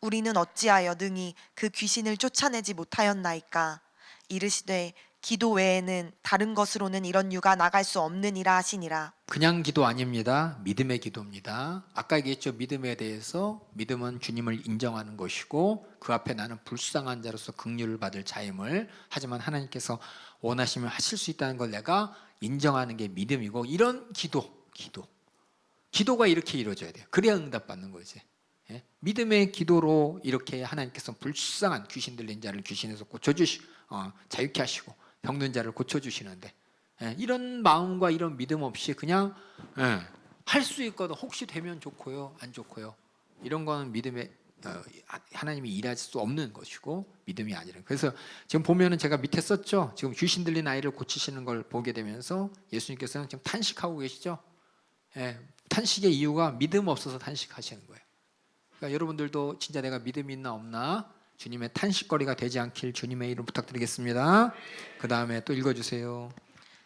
Speaker 2: 우리는 어찌하여 능히 그 귀신을 쫓아내지 못하였나이까. 이르시되 기도 외에는 다른 것으로는 이런 유가 나갈 수 없느니라 하시니라.
Speaker 1: 그냥 기도 아닙니다. 믿음의 기도입니다. 아까 얘기했죠. 믿음에 대해서 믿음은 주님을 인정하는 것이고 그 앞에 나는 불쌍한 자로서 긍휼을 받을 자임을 하지만 하나님께서 원하시면 하실 수 있다는 걸 내가 인정하는 게 믿음이고 이런 기도가 이렇게 이루어져야 돼요. 그래야 응답받는 거지. 예? 믿음의 기도로 이렇게 하나님께서 불쌍한 귀신 들린 자를 귀신에서 자유케 하시고 병든 자를 고쳐주시는데 이런 마음과 이런 믿음 없이 그냥 할 수 있거든 혹시 되면 좋고요 안 좋고요 이런 거는 믿음에 하나님이 일하실 수 없는 것이고 믿음이 아니라 그래서 지금 보면은 제가 밑에 썼죠. 지금 귀신 들린 아이를 고치시는 걸 보게 되면서 예수님께서는 지금 탄식하고 계시죠. 탄식의 이유가 믿음 없어서 탄식하시는 거예요. 그러니까 여러분들도 진짜 내가 믿음이 있나 없나 주님의 탄식거리가 되지 않길 주님의 이름 부탁드리겠습니다. 그 다음에 또 읽어주세요.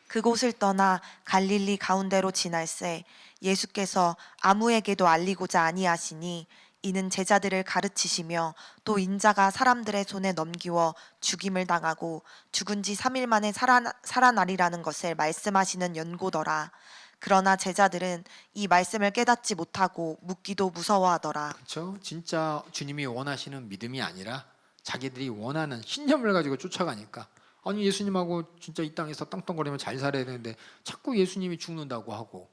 Speaker 2: 그곳을 떠나 갈릴리 가운데로 지날새 예수께서 아무에게도 알리고자 아니하시니 이는 제자들을 가르치시며 또 인자가 사람들의 손에 넘기워 죽임을 당하고 죽은 지 3일 만에 살아나리라는 것을 말씀하시는 연고더라. 그러나 제자들은 이 말씀을 깨닫지 못하고 묻기도 무서워하더라.
Speaker 1: 그렇죠? 진짜 주님이 원하시는 믿음이 아니라 자기들이 원하는 신념을 가지고 쫓아가니까 아니 예수님하고 진짜 이 땅에서 땅땅거리면 잘 살아야 되는데 자꾸 예수님이 죽는다고 하고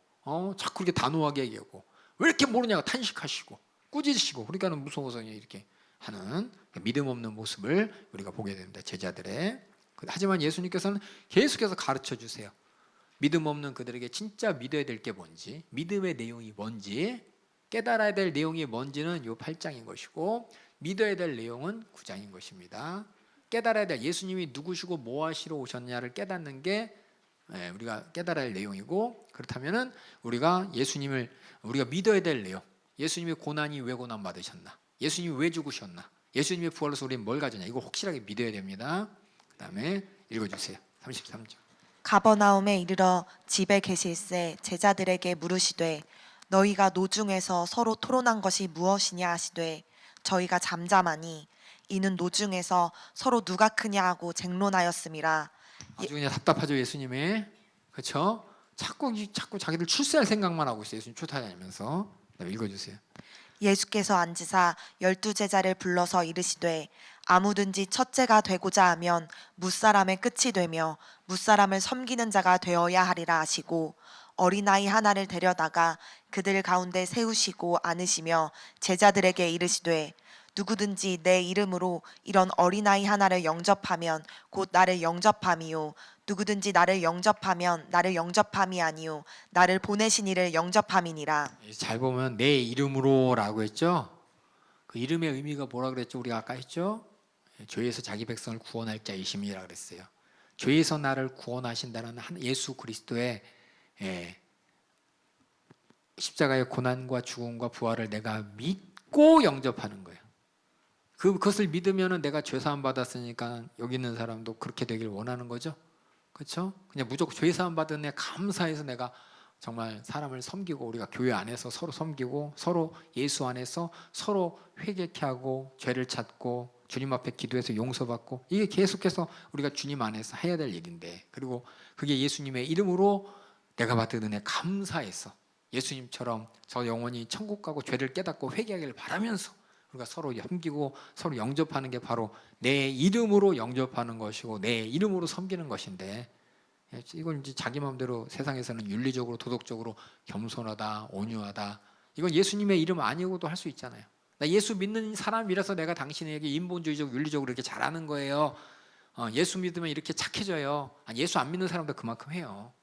Speaker 1: 자꾸 이렇게 단호하게 얘기하고 왜 이렇게 모르냐고 탄식하시고 꾸짖으시고 그러니까는 무서워서 이렇게 하는 믿음 없는 모습을 우리가 보게 됩니다. 제자들의. 하지만 예수님께서는 계속해서 가르쳐 주세요. 믿음 없는 그들에게 진짜 믿어야 될 게 뭔지, 믿음의 내용이 뭔지, 깨달아야 될 내용이 뭔지는 요 8장인 것이고 믿어야 될 내용은 9장인 것입니다. 깨달아야 될 예수님이 누구시고 뭐 하시러 오셨냐를 깨닫는 게 우리가 깨달아야 할 내용이고 그렇다면은 우리가 예수님을 우리가 믿어야 될 내용, 예수님의 고난이 왜 고난 받으셨나, 예수님이 왜 죽으셨나, 예수님의 부활로서 우리는 뭘 가졌냐 이거 확실하게 믿어야 됩니다. 그 다음에 읽어주세요. 33절.
Speaker 2: 가버나움에 이르러 집에 계실새 제자들에게 물으시되 너희가 노중에서 서로 토론한 것이 무엇이냐 하시되 저희가 잠잠하니 이는 노중에서 서로 누가 크냐 하고 쟁론하였음이라.
Speaker 1: 아주 그냥 답답하죠 예수님의. 그렇죠? 자꾸 자기들 출세할 생각만 하고 있어요. 예수님 쫓아다니면서. 읽어주세요.
Speaker 2: 예수께서 앉으사 12 제자를 불러서 이르시되 아무든지 첫째가 되고자 하면 무사람의 끝이 되며 무사람을 섬기는 자가 되어야 하리라 하시고 어린아이 하나를 데려다가 그들 가운데 세우시고 안으시며 제자들에게 이르시되 누구든지 내 이름으로 이런 어린아이 하나를 영접하면 곧 나를 영접함이요 누구든지 나를 영접하면 나를 영접함이 아니요 나를 보내신 이를 영접함이니라.
Speaker 1: 잘 보면 내 이름으로라고 했죠. 그 이름의 의미가 뭐라 그랬죠? 우리가 아까 했죠. 죄에서 자기 백성을 구원할 자이심이라 그랬어요. 죄에서 나를 구원하신다는 예수 그리스도의 십자가의 고난과 죽음과 부활을 내가 믿고 영접하는 거예요. 그것을 믿으면은 내가 죄 사함 받았으니까 여기 있는 사람도 그렇게 되길 원하는 거죠. 그렇죠? 그냥 무조건 죄 사함 받은 애 감사해서 내가 정말 사람을 섬기고 우리가 교회 안에서 서로 섬기고 서로 예수 안에서 서로 회개케 하고 죄를 찾고 주님 앞에 기도해서 용서받고 이게 계속해서 우리가 주님 안에서 해야 될 일인데 그리고 그게 예수님의 이름으로 내가 받은 은혜 감사해서 예수님처럼 저 영혼이 천국 가고 죄를 깨닫고 회개하기를 바라면서 우리가 서로 섬기고 서로 영접하는 게 바로 내 이름으로 영접하는 것이고 내 이름으로 섬기는 것인데 이건 이제 자기 마음대로 세상에서는 윤리적으로 도덕적으로 겸손하다 온유하다 이건 예수님의 이름 아니고도 할 수 있잖아요. 나 예수 믿는 사람이라서 내가 당신에게 인본주의적 윤리적으로 이렇게 잘하는 거예요. 예수 믿으면 이렇게 착해져요. 예수 안 믿는 사람도 그만큼 해요.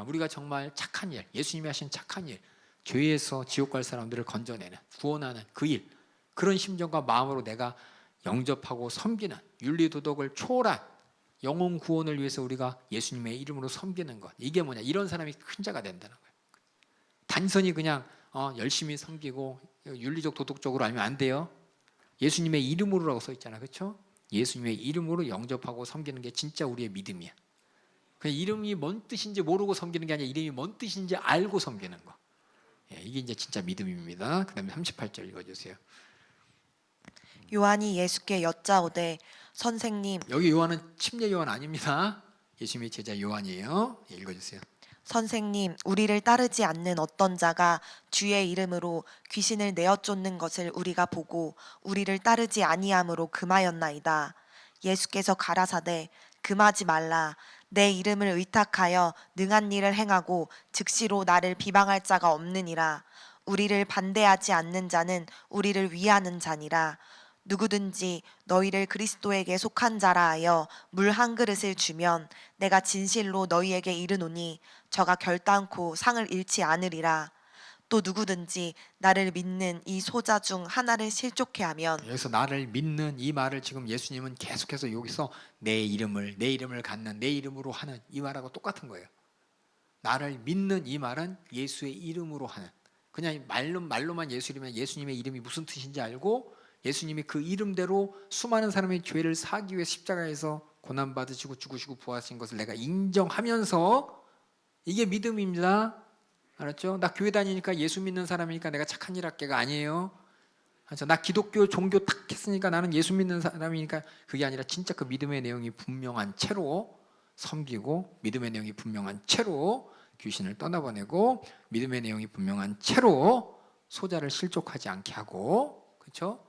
Speaker 1: 우리가 정말 착한 일, 예수님이 하신 착한 일, 죄에서 지옥 갈 사람들을 건져내는, 구원하는 그 일, 그런 심정과 마음으로 내가 영접하고 섬기는, 윤리도덕을 초월한 영혼 구원을 위해서 우리가 예수님의 이름으로 섬기는 것, 이게 뭐냐, 이런 사람이 큰 자가 된다는 거예요. 단순히 그냥 열심히 섬기고 윤리적 도덕적으로 알면 안 돼요. 예수님의 이름으로라고 써 있잖아, 그렇죠? 예수님의 이름으로 영접하고 섬기는 게 진짜 우리의 믿음이야. 그냥 이름이 뭔 뜻인지 모르고 섬기는 게 아니라 이름이 뭔 뜻인지 알고 섬기는 거. 이게 이제 진짜 믿음입니다. 그 다음에 38절 읽어주세요.
Speaker 2: 요한이 예수께 여짜오되 선생님,
Speaker 1: 여기 요한은 침례 요한 아닙니다. 예수님의 제자 요한이에요. 읽어주세요.
Speaker 2: 선생님, 우리를 따르지 않는 어떤 자가 주의 이름으로 귀신을 내어 쫓는 것을 우리가 보고 우리를 따르지 아니함으로 금하였나이다. 예수께서 가라사대 금하지 말라. 내 이름을 의탁하여 능한 일을 행하고 즉시로 나를 비방할 자가 없느니라. 우리를 반대하지 않는 자는 우리를 위하는 자니라. 누구든지 너희를 그리스도에게 속한 자라 하여 물 한 그릇을 주면 내가 진실로 너희에게 이르노니 저가 결단코 상을 잃지 않으리라. 또 누구든지 나를 믿는 이 소자 중 하나를 실족해 하면,
Speaker 1: 여기서 나를 믿는 이 말을 지금 예수님은 계속해서 여기서 내 이름을 갖는, 내 이름으로 하는 이 말하고 똑같은 거예요. 나를 믿는 이 말은 예수의 이름으로 하는, 그냥 말로만 예수 이름이면 예수님의 이름이 무슨 뜻인지 알고 예수님이 그 이름대로 수많은 사람의 죄를 사기 위해 십자가에서 고난받으시고 죽으시고 부활하신 것을 내가 인정하면서, 이게 믿음입니다. 알았죠? 나 교회 다니니까 예수 믿는 사람이니까 내가 착한 일 할게가 아니에요. 알았죠? 나 기독교 종교 탁 했으니까 나는 예수 믿는 사람이니까, 그게 아니라 진짜 그 믿음의 내용이 분명한 채로 섬기고, 믿음의 내용이 분명한 채로 귀신을 떠나보내고, 믿음의 내용이 분명한 채로 소자를 실족하지 않게 하고, 그렇죠?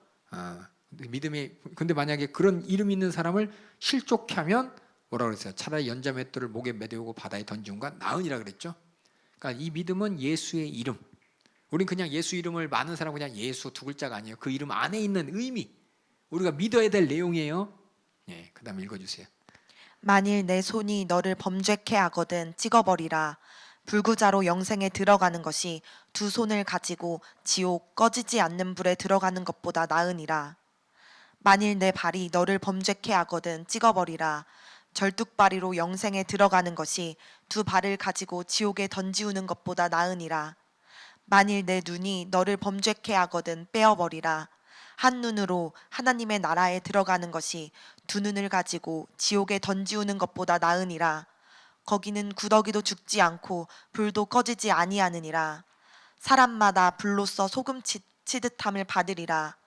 Speaker 1: 근데 만약에 그런 이름 있는 사람을 실족해 하면 뭐라 그랬어요? 차라리 연자맷돌을 목에 매대고 바다에 던지는 건 나으니라 그랬죠. 그러니까 이 믿음은 예수의 이름. 우린 그냥 예수 이름을, 많은 사람은 그냥 예수 두 글자가 아니에요. 그 이름 안에 있는 의미, 우리가 믿어야 될 내용이에요. 그 다음 읽어주세요.
Speaker 2: 만일 내 손이 너를 범죄케 하거든 찍어버리라. 불구자로 영생에 들어가는 것이 두 손을 가지고 지옥 꺼지지 않는 불에 들어가는 것보다 나으니라. 만일 내 발이 너를 범죄케 하거든 찍어버리라. 절뚝발이로 영생에 들어가는 것이 두 발을 가지고 지옥에 던지우는 것보다 나으니라. 만일 내 눈이 너를 범죄케 하거든 빼어버리라. 한 눈으로 하나님의 나라에 들어가는 것이 두 눈을 가지고 지옥에 던지우는 것보다 나으니라. 거기는 구더기도 죽지 않고 불도 꺼지지 아니하느니라. 사람마다 불로써 소금 치듯함을 받으리라.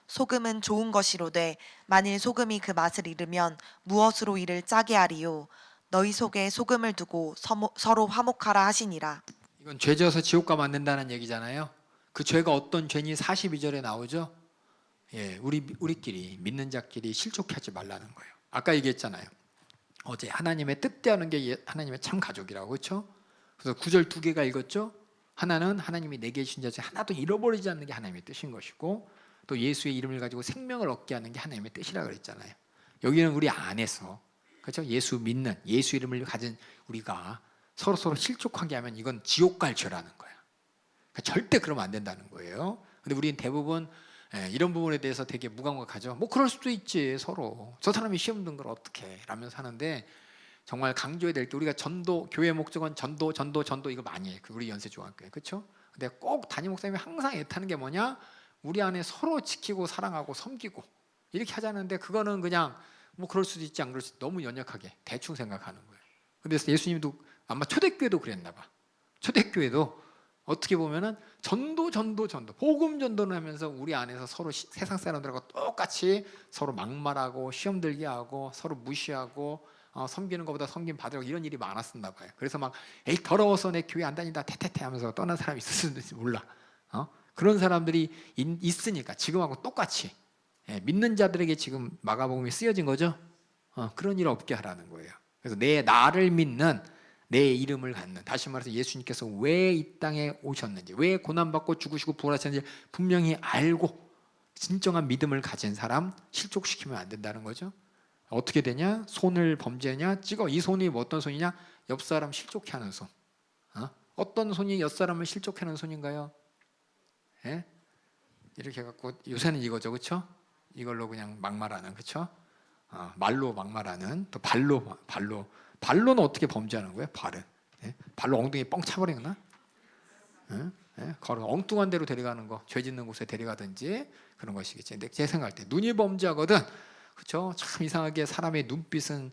Speaker 2: 소금은 좋은 것이로되 만일 소금이 그 맛을 잃으면 무엇으로 이를 짜게 하리요. 너희 속에 소금을 두고 서로 화목하라 하시니라.
Speaker 1: 이건 죄 지어서 지옥 가면 안 된다는 얘기잖아요. 그 죄가 어떤 죄니 42절에 나오죠. 우리끼리, 믿는 자끼리 실족하지 말라는 거예요. 아까 얘기했잖아요. 어제 하나님의 뜻대하는 게 하나님의 참 가족이라고, 그렇죠? 그래서 9절 두 개가 읽었죠. 하나는 하나님이 내게 주신 자 중에 하나도 잃어버리지 않는 게 하나님의 뜻인 것이고, 또 예수의 이름을 가지고 생명을 얻게 하는 게 하나님의 뜻이라 그랬잖아요. 여기는 우리 안에서, 그렇죠? 예수 믿는, 예수 이름을 가진 우리가 서로 실족하게 하면 이건 지옥 갈 죄라는 거야. 그러니까 절대 그러면 안 된다는 거예요. 근데 우리는 대부분 이런 부분에 대해서 되게 무감각하죠. 뭐 그럴 수도 있지, 서로 저 사람이 시험 든 걸 어떻게 라면서 하는데, 정말 강조해야 될 게, 우리가 전도, 교회 목적은 전도 이거 많이 해. 우리 연세중학교에, 그렇죠? 근데 꼭 담임 목사님이 항상 애타는 게 뭐냐, 우리 안에 서로 지키고 사랑하고 섬기고 이렇게 하자는데, 그거는 그냥 뭐 그럴 수도 있지 안 그럴 수도, 너무 연약하게 대충 생각하는 거예요. 근데 예수님도 아마 초대교회도 그랬나 봐. 초대교회도 어떻게 보면은 전도 복음 전도를 하면서 우리 안에서 서로 세상 사람들하고 똑같이 서로 막말하고 시험 들게 하고 서로 무시하고 섬기는 것보다 섬김 받으려고 이런 일이 많았었나 봐요. 그래서 막 에이 더러워서 내 교회 안 다닌다 태태태 하면서 떠난 사람이 있었는지 몰라. 그런 사람들이 있으니까 지금하고 똑같이 믿는 자들에게 지금 마가복음이 쓰여진 거죠. 그런 일 없게 하라는 거예요. 그래서 나를 믿는 내 이름을 갖는, 다시 말해서 예수님께서 왜 이 땅에 오셨는지, 왜 고난받고 죽으시고 부활하셨는지 분명히 알고 진정한 믿음을 가진 사람 실족시키면 안 된다는 거죠. 어떻게 되냐? 손을 범죄냐? 찍어. 이 손이 뭐 어떤 손이냐? 옆 사람 실족해 하는 손. 어떤 손이 옆 사람을 실족해 하는 손인가요? 예? 이렇게 해갖고 요새는 이거죠, 그렇죠? 이걸로 그냥 막말하는, 그렇죠? 말로 막말하는, 또 발로는 어떻게 범죄하는 거예요? 발은, 예? 발로 엉덩이 뻥 차버리나? 예? 걸어 엉뚱한 데로 데려가는 거, 죄 짓는 곳에 데려가든지 그런 것이겠지. 근데 제 생각할 때 눈이 범죄하거든, 그렇죠? 참 이상하게 사람의 눈빛은,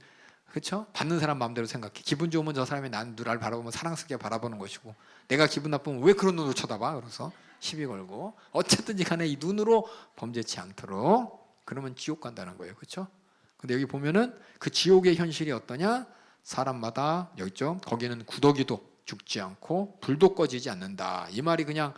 Speaker 1: 그렇죠? 받는 사람 마음대로 생각해. 기분 좋으면 저 사람이 나를 바라보면 사랑스럽게 바라보는 것이고, 내가 기분 나쁘면 왜 그런 눈으로 쳐다봐? 그래서 시비 걸고, 어쨌든지 간에 이 눈으로 범죄치 않도록, 그러면 지옥 간다는 거예요, 그렇죠? 근데 여기 보면은 그 지옥의 현실이 어떠냐? 사람마다 여기 있죠. 거기는 구더기도 죽지 않고 불도 꺼지지 않는다. 이 말이 그냥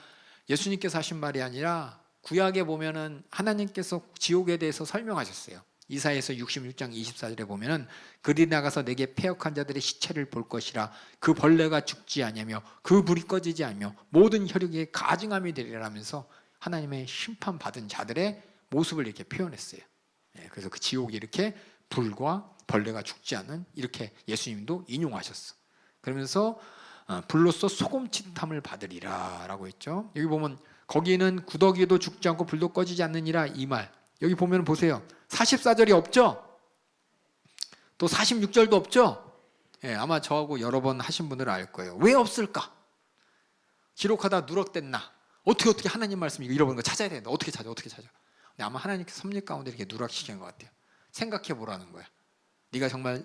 Speaker 1: 예수님께서 하신 말이 아니라 구약에 보면은 하나님께서 지옥에 대해서 설명하셨어요. 이사야서 66장 24절에 보면은 그리 나가서 내게 패역한 자들의 시체를 볼 것이라. 그 벌레가 죽지 아니하며 그 불이 꺼지지 않으며 모든 혈육에 가증함이 되리라면서 하나님의 심판받은 자들의 모습을 이렇게 표현했어요. 그래서 그 지옥이 이렇게 불과 벌레가 죽지 않은, 이렇게 예수님도 인용하셨어. 그러면서 불로써 소금치탐을 받으리라 라고 했죠. 여기 보면 거기는 구더기도 죽지 않고 불도 꺼지지 않느니라, 이 말. 여기 보면 보세요. 44절이 없죠? 또 46절도 없죠? 아마 저하고 여러 번 하신 분들은 알 거예요. 왜 없을까? 기록하다 누락됐나? 어떻게 하나님 말씀 이거 잃어버린 거 찾아야 되는데 어떻게 찾아? 근데 아마 하나님께서 섭리 가운데 이렇게 누락시키는 것 같아요. 생각해 보라는 거야. 네가 정말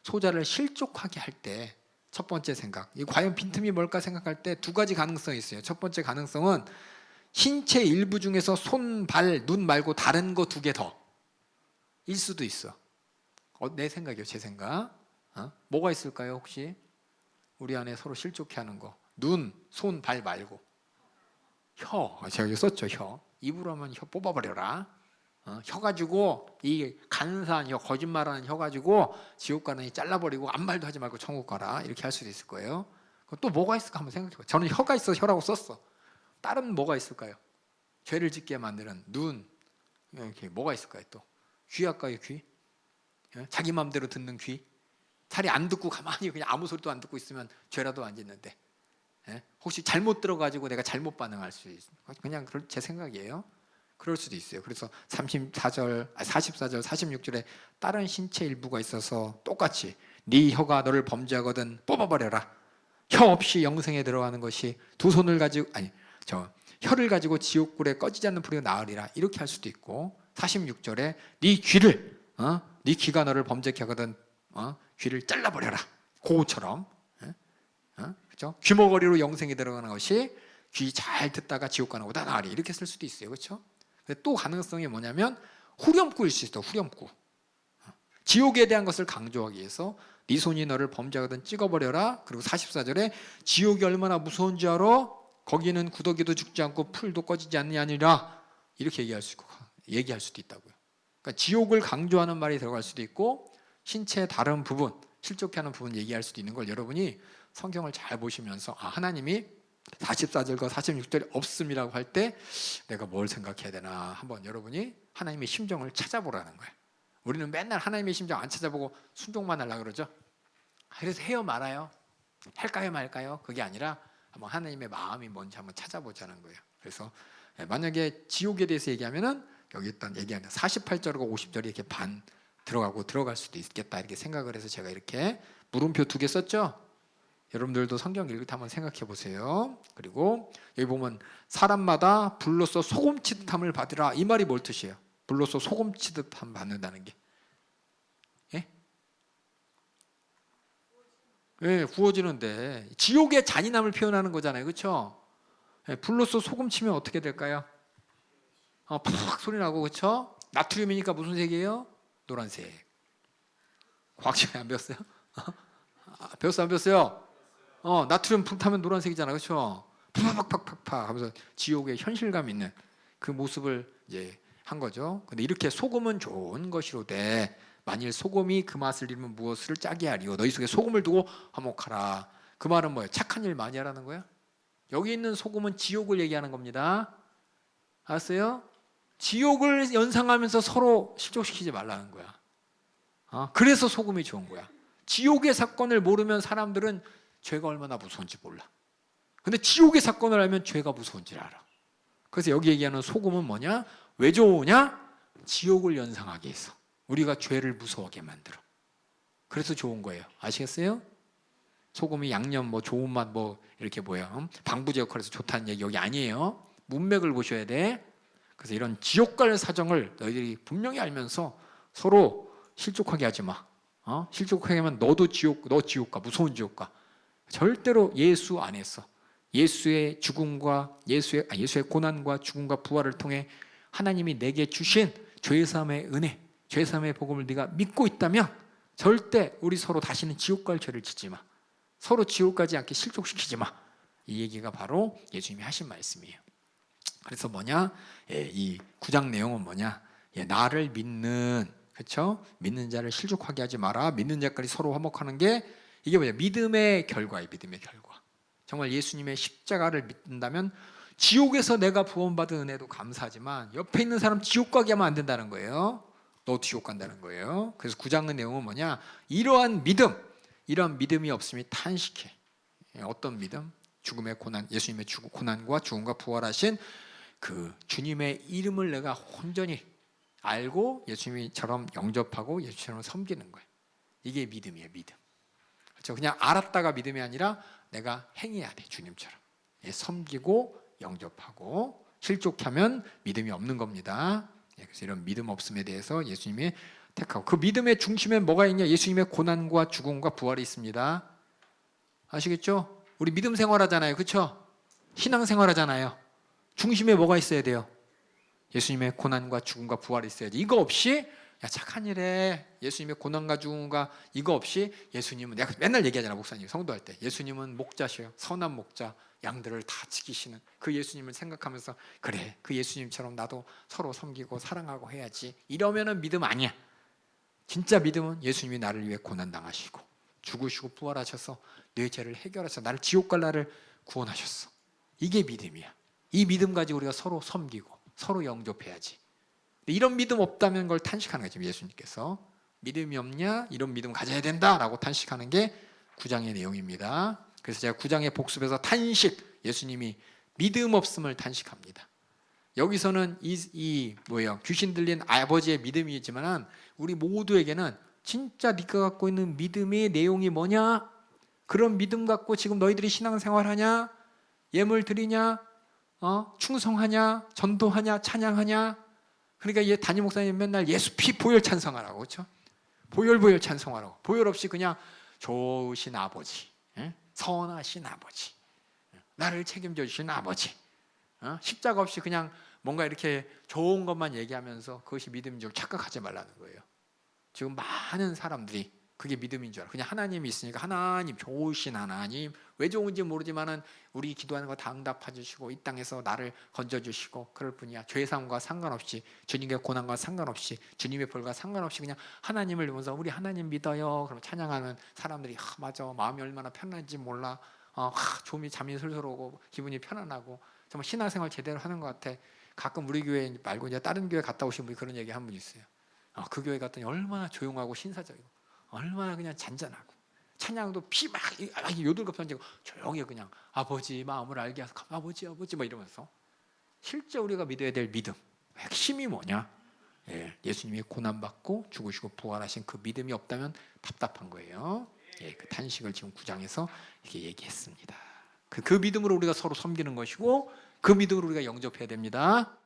Speaker 1: 소자를 실족하게 할 때 첫 번째 생각, 이 과연 빈틈이 뭘까 생각할 때 두 가지 가능성이 있어요. 첫 번째 가능성은 신체 일부 중에서 손, 발, 눈 말고 다른 거 2개 더 일 수도 있어. 내 생각이에요, 제 생각. 뭐가 있을까요, 혹시? 우리 안에 서로 실족해 하는 거. 눈, 손, 발 말고 혀. 제가 여기 썼죠, 혀. 입으로 하면 혀 뽑아버려라. 혀 가지고, 이 간사한 혀, 거짓말하는 혀 가지고 지옥 가는 이 잘라버리고 아무 말도 하지 말고 천국 가라, 이렇게 할 수도 있을 거예요. 또 뭐가 있을까 한번 생각해봐요. 저는 혀가 있어서 혀라고 썼어. 다른 뭐가 있을까요? 죄를 짓게 만드는 눈, 이렇게 뭐가 있을까요? 또 귀 할까요? 귀? 자기 마음대로 듣는 귀? 차라리 안 듣고 가만히 그냥 아무 소리도 안 듣고 있으면 죄라도 안 짓는데, 혹시 잘못 들어가지고 내가 잘못 반응할 수 있어요. 그냥 제 생각이에요. 그럴 수도 있어요. 그래서 44절, 46절에 다른 신체 일부가 있어서 똑같이 네 혀가 너를 범죄하거든 뽑아버려라. 혀 없이 영생에 들어가는 것이 두 손을 가지고, 혀를 가지고 지옥불에 꺼지지 않는 불이 나으리라, 이렇게 할 수도 있고, 46절에 네 귀를, 네 귀가 너를 범죄케 하거든 귀를 잘라버려라, 고우처럼. 그렇죠? 귀머거리로 영생에 들어가는 것이 귀 잘 듣다가 지옥 가는 것보다 나으리, 이렇게 쓸 수도 있어요. 그렇죠? 또 가능성이 뭐냐면 후렴구일 수 있어. 후렴구. 지옥에 대한 것을 강조하기 위해서 네 손이 너를 범죄하거든 찍어버려라. 그리고 44절에 지옥이 얼마나 무서운 줄 알아? 거기는 구더기도 죽지 않고 풀도 꺼지지 않느니라, 이렇게 얘기할 수도 있다고요. 그러니까 지옥을 강조하는 말이 들어갈 수도 있고, 신체의 다른 부분, 실족해 하는 부분 얘기할 수도 있는 걸 여러분이 성경을 잘 보시면서 하나님이 44절과 46절이 없음이라고 할 때 내가 뭘 생각해야 되나 한번 여러분이 하나님의 심정을 찾아보라는 거예요. 우리는 맨날 하나님의 심정 안 찾아보고 순종만 하려고 그러죠. 그래서 해요 말아요? 할까요 말까요? 그게 아니라 한번 하나님의 마음이 뭔지 한번 찾아보자는 거예요. 그래서 만약에 지옥에 대해서 얘기하면은 여기 일단 얘기하는 48절과 50절이 이렇게 반 들어갈 수도 있겠다, 이렇게 생각을 해서 제가 이렇게 물음표 2개 썼죠. 여러분들도 성경 읽을 때 한번 생각해 보세요. 그리고 여기 보면 사람마다 불로써 소금치듯함을 받으라, 이 말이 뭘 뜻이에요? 불로써 소금치듯함 받는다는 게, 구워지는데 지옥의 잔인함을 표현하는 거잖아요, 그렇죠? 불로써 소금치면 어떻게 될까요? 팍 소리 나고, 그렇죠? 나트륨이니까 무슨 색이에요? 노란색. 과학시간에 안 배웠어요? 배웠어요, 안 배웠어요? 나트륨 푹 타면 노란색이잖아, 그렇죠? 팍팍팍팍 하면서 지옥의 현실감 있는 그 모습을 이제 한 거죠. 근데 이렇게 소금은 좋은 것이로되 만일 소금이 그 맛을 잃으면 무엇을 짜게 하리요. 너희 속에 소금을 두고 화목하라. 그 말은 뭐예요? 착한 일 많이 하라는 거야. 여기 있는 소금은 지옥을 얘기하는 겁니다. 알았어요? 지옥을 연상하면서 서로 실족시키지 말라는 거야. 그래서 소금이 좋은 거야. 지옥의 사건을 모르면 사람들은 죄가 얼마나 무서운지 몰라. 근데 지옥의 사건을 알면 죄가 무서운지를 알아. 그래서 여기 얘기하는 소금은 뭐냐? 왜 좋으냐? 지옥을 연상하게 해서 우리가 죄를 무서워하게 만들어. 그래서 좋은 거예요. 아시겠어요? 소금이 양념 뭐 좋은 맛 뭐 이렇게 뭐야 방부제 역할에서 좋다는 얘기 여기 아니에요. 문맥을 보셔야 돼. 그래서 이런 지옥 갈 사정을 너희들이 분명히 알면서 서로 실족하게 하지 마. 실족하게 하면 너도 지옥, 너 지옥 가, 무서운 지옥 가. 절대로 예수 안에서 예수의 죽음과 예수의 고난과 죽음과 부활을 통해 하나님이 내게 주신 죄사함의 은혜, 죄사함의 복음을 네가 믿고 있다면 절대 우리 서로 다시는 지옥 갈 죄를 짓지 마. 서로 지옥 가지 않게 실족시키지 마. 이 얘기가 바로 예수님이 하신 말씀이에요. 그래서 뭐냐? 이 9장 내용은 뭐냐? 나를 믿는, 그렇죠? 믿는 자를 실족하게 하지 마라. 믿는 자끼리 서로 화목하는 게 이게 뭐냐? 믿음의 결과예요. 믿음의 결과. 정말 예수님의 십자가를 믿는다면 지옥에서 내가 구원받은 은혜도 감사하지만 옆에 있는 사람 지옥 가게 하면 안 된다는 거예요. 너 지옥 간다는 거예요. 그래서 9장의 내용은 뭐냐? 이러한 믿음이 없음이 탄식해. 어떤 믿음? 죽음의 고난, 예수님의 고난과 죽음과 부활하신 그 주님의 이름을 내가 온전히 알고 예수님처럼 영접하고 예수처럼 섬기는 거예요. 이게 믿음이에요. 믿음. 그렇죠? 그냥 알았다가 믿음이 아니라 내가 행해야 돼. 주님처럼 섬기고 영접하고 실족하면 믿음이 없는 겁니다. 그래서 이런 믿음 없음에 대해서 예수님이 택하고, 그 믿음의 중심에 뭐가 있냐? 예수님의 고난과 죽음과 부활이 있습니다. 아시겠죠? 우리 믿음 생활하잖아요. 그렇죠? 신앙 생활하잖아요. 중심에 뭐가 있어야 돼요? 예수님의 고난과 죽음과 부활이 있어야지. 이거 없이 착한 일에 예수님의 고난과 죽음과 이거 없이 예수님은, 내가 맨날 얘기하잖아, 목사님 성도할 때. 예수님은 목자셔요. 선한 목자, 양들을 다 지키시는 그 예수님을 생각하면서 그래, 그 예수님처럼 나도 서로 섬기고 사랑하고 해야지. 이러면은 믿음 아니야. 진짜 믿음은 예수님이 나를 위해 고난당하시고 죽으시고 부활하셔서 내 죄를 해결하셔서 나를 지옥 갈 나를 구원하셨어. 이게 믿음이야. 이 믿음 가지고 우리가 서로 섬기고 서로 영접해야지. 이런 믿음 없다면 그걸 탄식하는 거죠. 예수님께서 믿음이 없냐? 이런 믿음 가져야 된다라고 탄식하는 게 9장의 내용입니다. 그래서 제가 9장의 복습에서 탄식, 예수님이 믿음 없음을 탄식합니다. 여기서는 뭐예요? 귀신 들린 아버지의 믿음이지만 우리 모두에게는 진짜 네가 갖고 있는 믿음의 내용이 뭐냐? 그런 믿음 갖고 지금 너희들이 신앙생활하냐? 예물 드리냐? 충성하냐? 전도하냐? 찬양하냐? 그러니까 담임 목사님 맨날 예수 피 보혈 찬송하라고, 그렇죠? 보혈 찬송하라고. 보혈 없이 그냥 좋으신 아버지, 선하신 아버지, 나를 책임져 주신 아버지, 십자가 없이 그냥 뭔가 이렇게 좋은 것만 얘기하면서 그것이 믿음인 줄 착각하지 말라는 거예요. 지금 많은 사람들이 그게 믿음인 줄 알아. 그냥 하나님이 있으니까 하나님, 좋으신 하나님, 왜 좋은지 모르지만은 우리 기도하는 거 다 응답해 주시고 이 땅에서 나를 건져 주시고 그럴 뿐이야. 죄사함과 상관없이, 주님의 고난과 상관없이, 주님의 벌과 상관없이 그냥 하나님을 보면서 우리 하나님 믿어요. 그럼 찬양하는 사람들이 맞아, 마음이 얼마나 편한지 몰라. 잠이 슬슬 오고 기분이 편안하고 정말 신앙생활 제대로 하는 것 같아. 가끔 우리 교회 말고 이제 다른 교회 갔다 오신 분이 그런 얘기 한 분 있어요. 그 교회 갔더니 얼마나 조용하고 신사적이고 얼마나 그냥 잔잔하고 찬양도 피 막 요들갑 던지고 조용히 그냥 아버지 마음을 알게 하소서, 아버지 막 이러면서. 실제 우리가 믿어야 될 믿음 핵심이 뭐냐? 예수님이 고난받고 죽으시고 부활하신 그 믿음이 없다면 답답한 거예요. 그 탄식을 지금 9장에서 이렇게 얘기했습니다. 그 믿음으로 우리가 서로 섬기는 것이고 그 믿음으로 우리가 영접해야 됩니다.